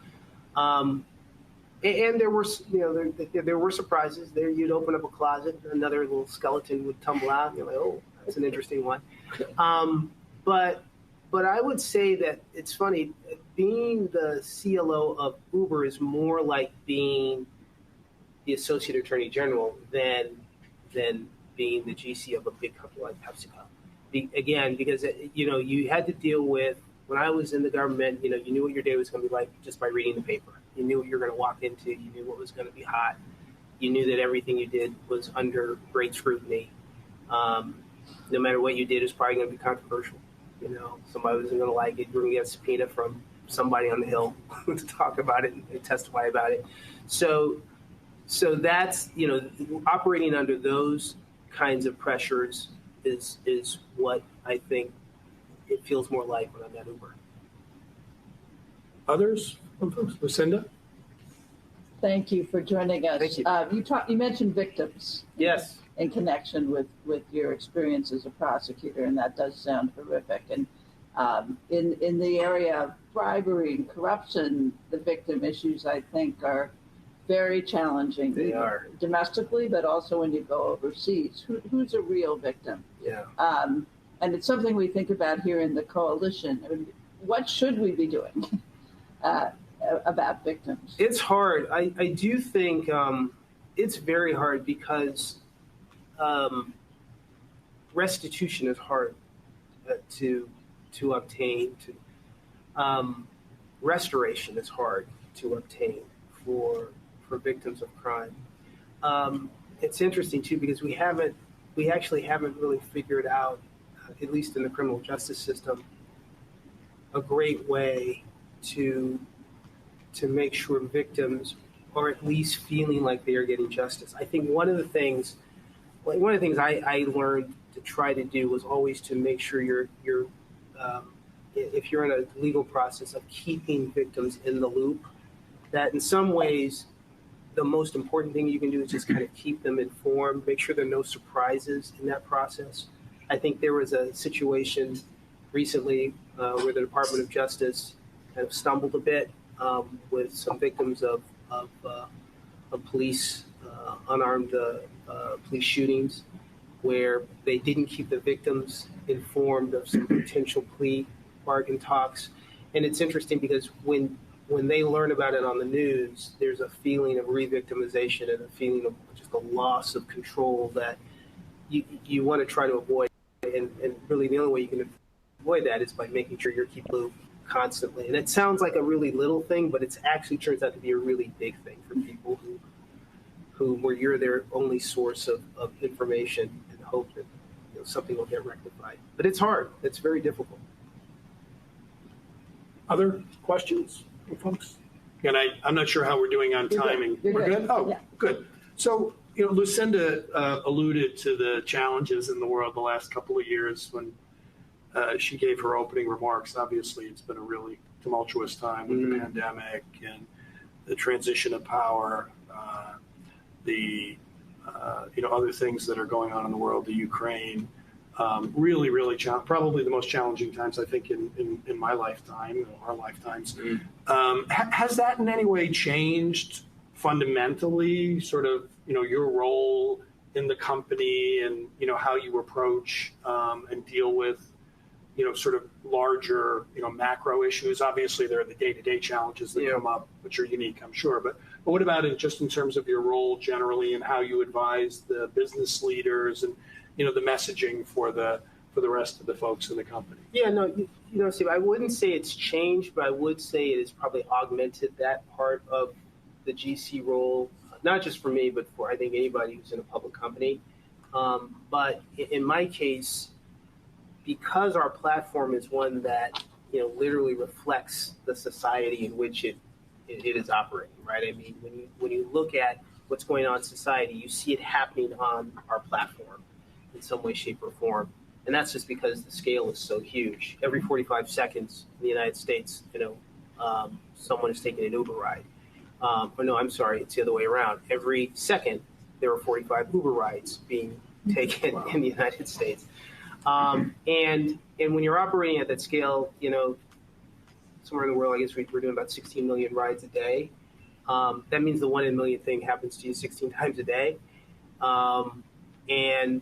And there were, there were surprises. There, you'd open up a closet, another little skeleton would tumble out, and you're like, oh, that's an interesting one. But I would say that it's funny being the CLO of Uber is more like being the Associate Attorney General than being the GC of a big company like PepsiCo. Again, because you had to deal with, when I was in the government, you knew what your day was going to be like just by reading the paper. You knew what you were going to walk into. You knew what was going to be hot. You knew that everything you did was under great scrutiny. No matter what you did, it was probably going to be controversial. Somebody wasn't going to like it. You were going to get a subpoena from somebody on the Hill to talk about it and testify about it. So that's, operating under those kinds of pressures is what I think it feels more like when I'm at Uber. Others? Lucinda? Thank you for joining us. Thank you. You mentioned victims. Yes. In connection with your experience as a prosecutor, and that does sound horrific. And in the area of bribery and corruption, the victim issues, I think, are very challenging. They are. Domestically, but also when you go overseas. Who's a real victim? Yeah. And it's something we think about here in the coalition. I mean, what should we be doing about victims? It's hard. I do think it's very hard because restitution is hard to obtain. Restoration is hard to obtain for victims of crime. It's interesting too because we actually haven't really figured out, at least in the criminal justice system, a great way to make sure victims are at least feeling like they are getting justice. I think one of the things I learned to try to do was always to make sure you're if you're in a legal process of keeping victims in the loop, that in some ways the most important thing you can do is just kind of keep them informed, make sure there are no surprises in that process. I think there was a situation recently where the Department of Justice kind of stumbled a bit with some victims of police, unarmed police shootings, where they didn't keep the victims informed of some potential plea bargain talks. And it's interesting because when they learn about it on the news, there's a feeling of re-victimization and a feeling of just a loss of control that you want to try to avoid. And really the only way you can avoid that is by making sure you're keeping loop constantly. And it sounds like a really little thing, but it actually turns out to be a really big thing for people where you're their only source of information and hope that something will get rectified. But it's hard. It's very difficult. Other questions, folks? And I'm not sure how we're doing on timing. We're good. Oh, yeah. Good. So, Lucinda alluded to the challenges in the world the last couple of years when she gave her opening remarks. Obviously, it's been a really tumultuous time with the pandemic and the transition of power, the other things that are going on in the world, the Ukraine. Really, really probably the most challenging times, I think, in my lifetime, our lifetimes. Has that in any way changed fundamentally, sort of, your role in the company and, how you approach and deal with, sort of larger, macro issues? Obviously, there are the day-to-day challenges that come up, which are unique, I'm sure. But what about it just in terms of your role generally and how you advise the business leaders and, the messaging for the rest of the folks in the company? Yeah, no, Steve, I wouldn't say it's changed, but I would say it has probably augmented that part of the GC role, not just for me, but for I think anybody who's in a public company. But in my case, because our platform is one that literally reflects the society in which it is operating, right? I mean, when you look at what's going on in society, you see it happening on our platform in some way, shape, or form. And that's just because the scale is so huge. Every 45 seconds in the United States, someone is taking an Uber ride. Or no, I'm sorry, it's the other way around. Every second, there are 45 Uber rides being taken in the United States. And when you're operating at that scale, somewhere in the world, I guess we're doing about 16 million rides a day. That means the 1 in a million thing happens to you 16 times a day. And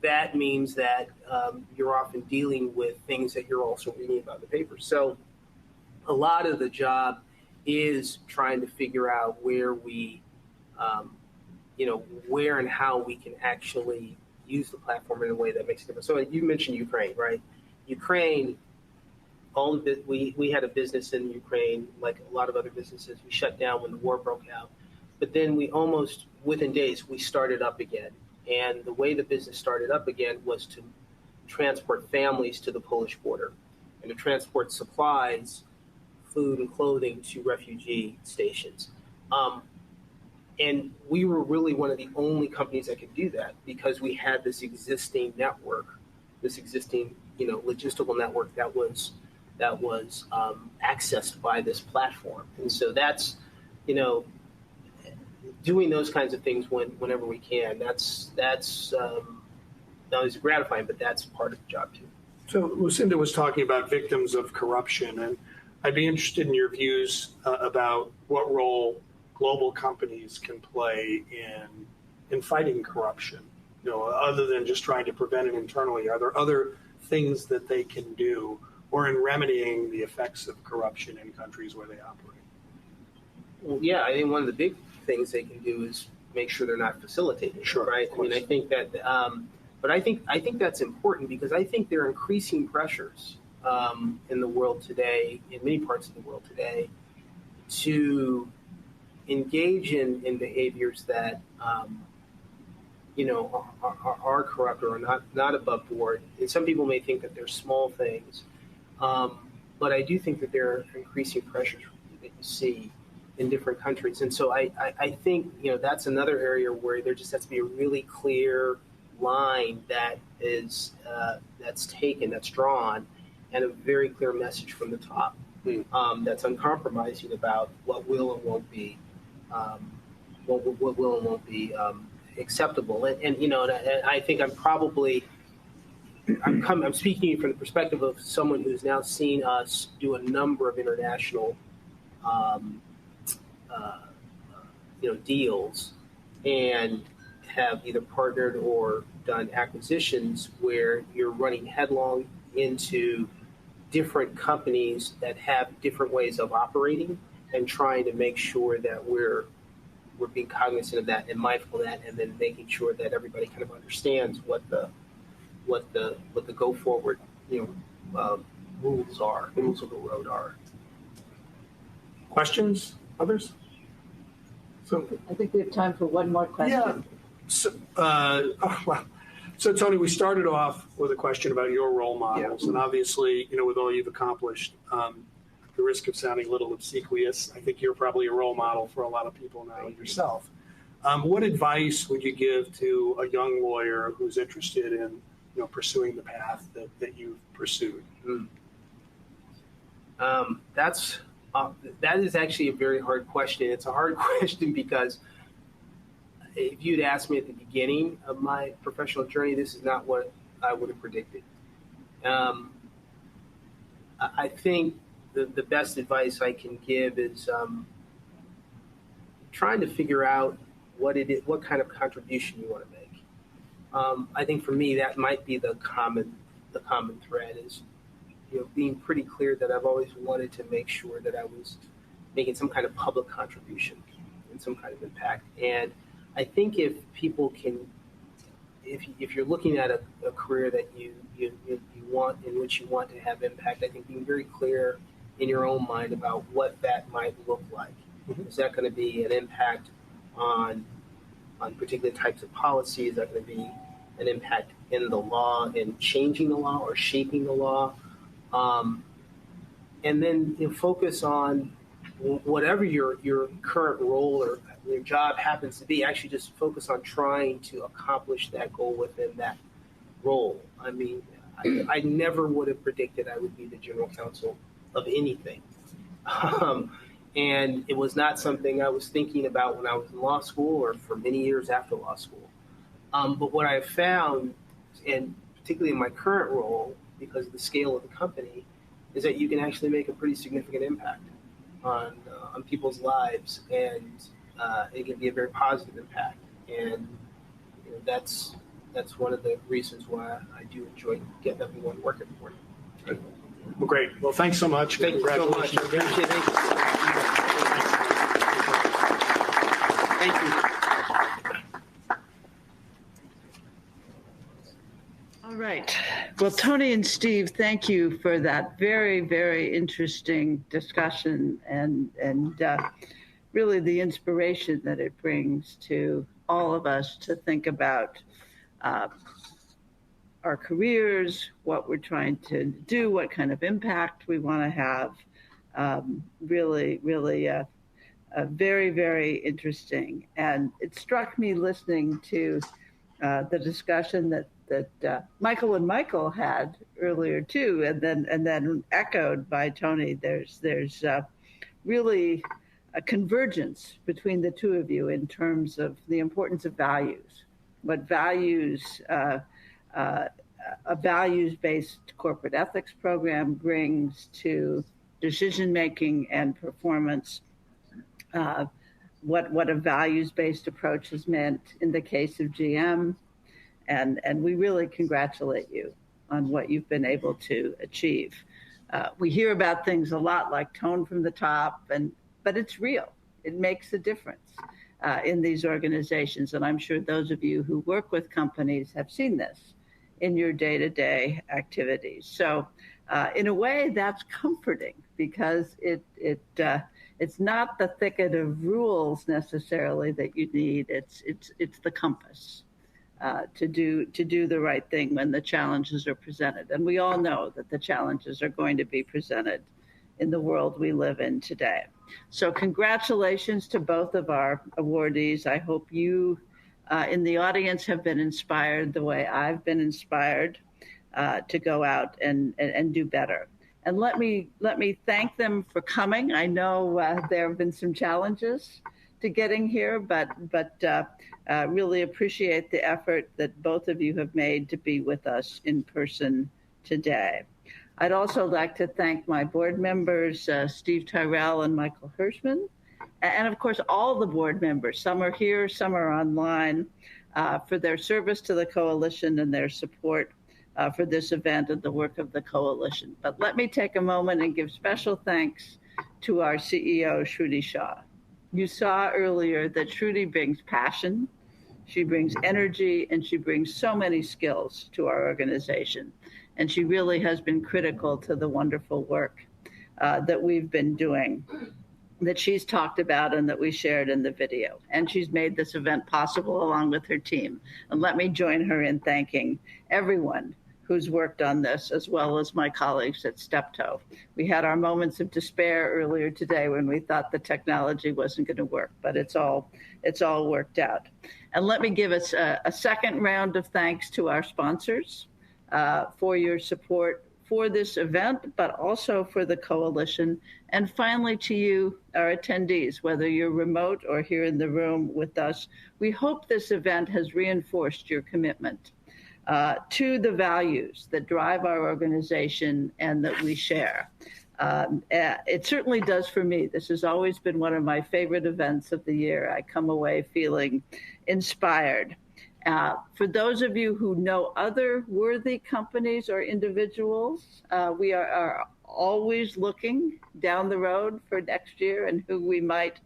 that means that you're often dealing with things that you're also reading about in the paper. So a lot of the job is trying to figure out where we, where and how we can actually use the platform in a way that makes a difference. So you mentioned Ukraine, right? Ukraine, we had a business in Ukraine, like a lot of other businesses. We shut down when the war broke out. But then we almost, within days, we started up again. And the way the business started up again was to transport families to the Polish border and to transport supplies, food and clothing to refugee stations. And we were really one of the only companies that could do that because we had this existing network, this existing, logistical network that was accessed by this platform. And so that's, doing those kinds of things whenever we can. That's not only gratifying, but that's part of the job too. So Lucinda was talking about victims of corruption, and I'd be interested in your views about what role global companies can play in fighting corruption. Other than just trying to prevent it internally, are there other things that they can do, or in remedying the effects of corruption in countries where they operate? Well, yeah, I think one of the big things they can do is make sure they're not facilitating. Sure, right? I mean, I think that, but I think that's important because I think there are increasing pressures in the world today, in many parts of the world today, to engage in behaviors that are corrupt or are not above board. And some people may think that they're small things, but I do think that there are increasing pressures that you see in different countries. And so I think that's another area where there just has to be a really clear line that is that's drawn, and a very clear message from the top that's uncompromising about what will and won't be what will and won't be acceptable. And I think I'm speaking from the perspective of someone who's now seen us do a number of international deals and have either partnered or done acquisitions where you're running headlong into different companies that have different ways of operating and trying to make sure that we're being cognizant of that and mindful of that, and then making sure that everybody kind of understands what the go forward rules are, the rules of the road are. Questions? Others? So I think we have time for one more question. Yeah. So Tony, we started off with a question about your role models, and obviously, with all you've accomplished, the risk of sounding a little obsequious, I think you're probably a role model for a lot of people now yourself. What advice would you give to a young lawyer who's interested in, pursuing the path that you've pursued? That is actually a very hard question. It's a hard question because if you'd asked me at the beginning of my professional journey, this is not what I would have predicted. I think the best advice I can give is trying to figure out what kind of contribution you want to make. I think for me, that might be the common thread is, being pretty clear that I've always wanted to make sure that I was making some kind of public contribution and some kind of impact. And I think if people can, if you're looking at a career that you want, in which you want to have impact, I think being very clear in your own mind about what that might look like. Mm-hmm. Is that going to be an impact on particular types of policy? Is that going to be an impact in the law, in changing the law or shaping the law? And then focus on whatever your current role or your job happens to be. Actually, just focus on trying to accomplish that goal within that role. I mean, I never would have predicted I would be the general counsel of anything. And it was not something I was thinking about when I was in law school or for many years after law school. But what I found, and particularly in my current role, because of the scale of the company, is that you can actually make a pretty significant impact on people's lives, and it can be a very positive impact. And that's one of the reasons why I do enjoy getting up and going to work every morning. Well, great. Well, thanks so much. Thank you so much. Congratulations again. Appreciate it. Thank you. All right. Well, Tony and Steve, thank you for that very, very interesting discussion and really the inspiration that it brings to all of us to think about our careers, what we're trying to do, what kind of impact we want to have. Really, very, very interesting. And it struck me listening to the discussion that Michael and Michael had earlier too, and then echoed by Tony. There's really a convergence between the two of you in terms of the importance of values. What values a values-based corporate ethics program brings to decision-making and performance. What a values-based approach has meant in the case of GM. And we really congratulate you on what you've been able to achieve. We hear about things a lot like tone from the top, but it's real. It makes a difference in these organizations. And I'm sure those of you who work with companies have seen this in your day-to-day activities. So in a way, that's comforting because it's not the thicket of rules necessarily that you need. It's the compass. To do the right thing when the challenges are presented. And we all know that the challenges are going to be presented in the world we live in today. So congratulations to both of our awardees. I hope you in the audience have been inspired the way I've been inspired to go out and do better. And let me thank them for coming. I know there have been some challenges to getting here, but really appreciate the effort that both of you have made to be with us in person today. I'd also like to thank my board members, Steve Tyrell and Michael Hirschman, and of course all the board members. Some are here, some are online, for their service to the coalition and their support for this event and the work of the coalition. But let me take a moment and give special thanks to our CEO, Shruti Shah. You saw earlier that Shruti brings passion, she brings energy, and she brings so many skills to our organization. And she really has been critical to the wonderful work that we've been doing, that she's talked about and that we shared in the video. And she's made this event possible along with her team. And let me join her in thanking everyone who's worked on this, as well as my colleagues at Steptoe. We had our moments of despair earlier today when we thought the technology wasn't going to work, but it's all worked out. And let me give us a second round of thanks to our sponsors for your support for this event, but also for the coalition. And finally, to you, our attendees, whether you're remote or here in the room with us, we hope this event has reinforced your commitment to the values that drive our organization and that we share. It certainly does for me. This has always been one of my favorite events of the year. I come away feeling inspired. For those of you who know other worthy companies or individuals, we are always looking down the road for next year and who we might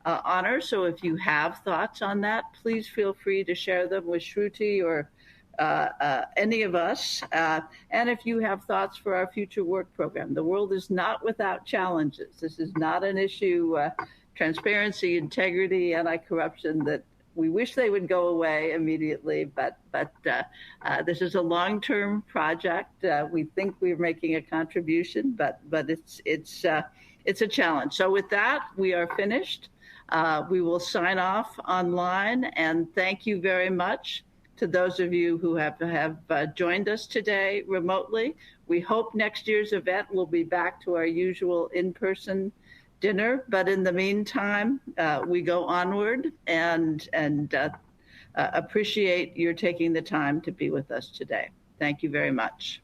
honor. So if you have thoughts on that, please feel free to share them with Shruti or any of us. And if you have thoughts for our future work program, the world is not without challenges. This is not an issue, transparency, integrity, anti-corruption, that we wish they would go away immediately, but this is a long-term project. We think we're making a contribution, but it's a challenge. So with that, we are finished. We will sign off online, and thank you very much to those of you who have joined us today remotely. We hope next year's event will be back to our usual in-person dinner, but in the meantime, we go onward and appreciate your taking the time to be with us today. Thank you very much.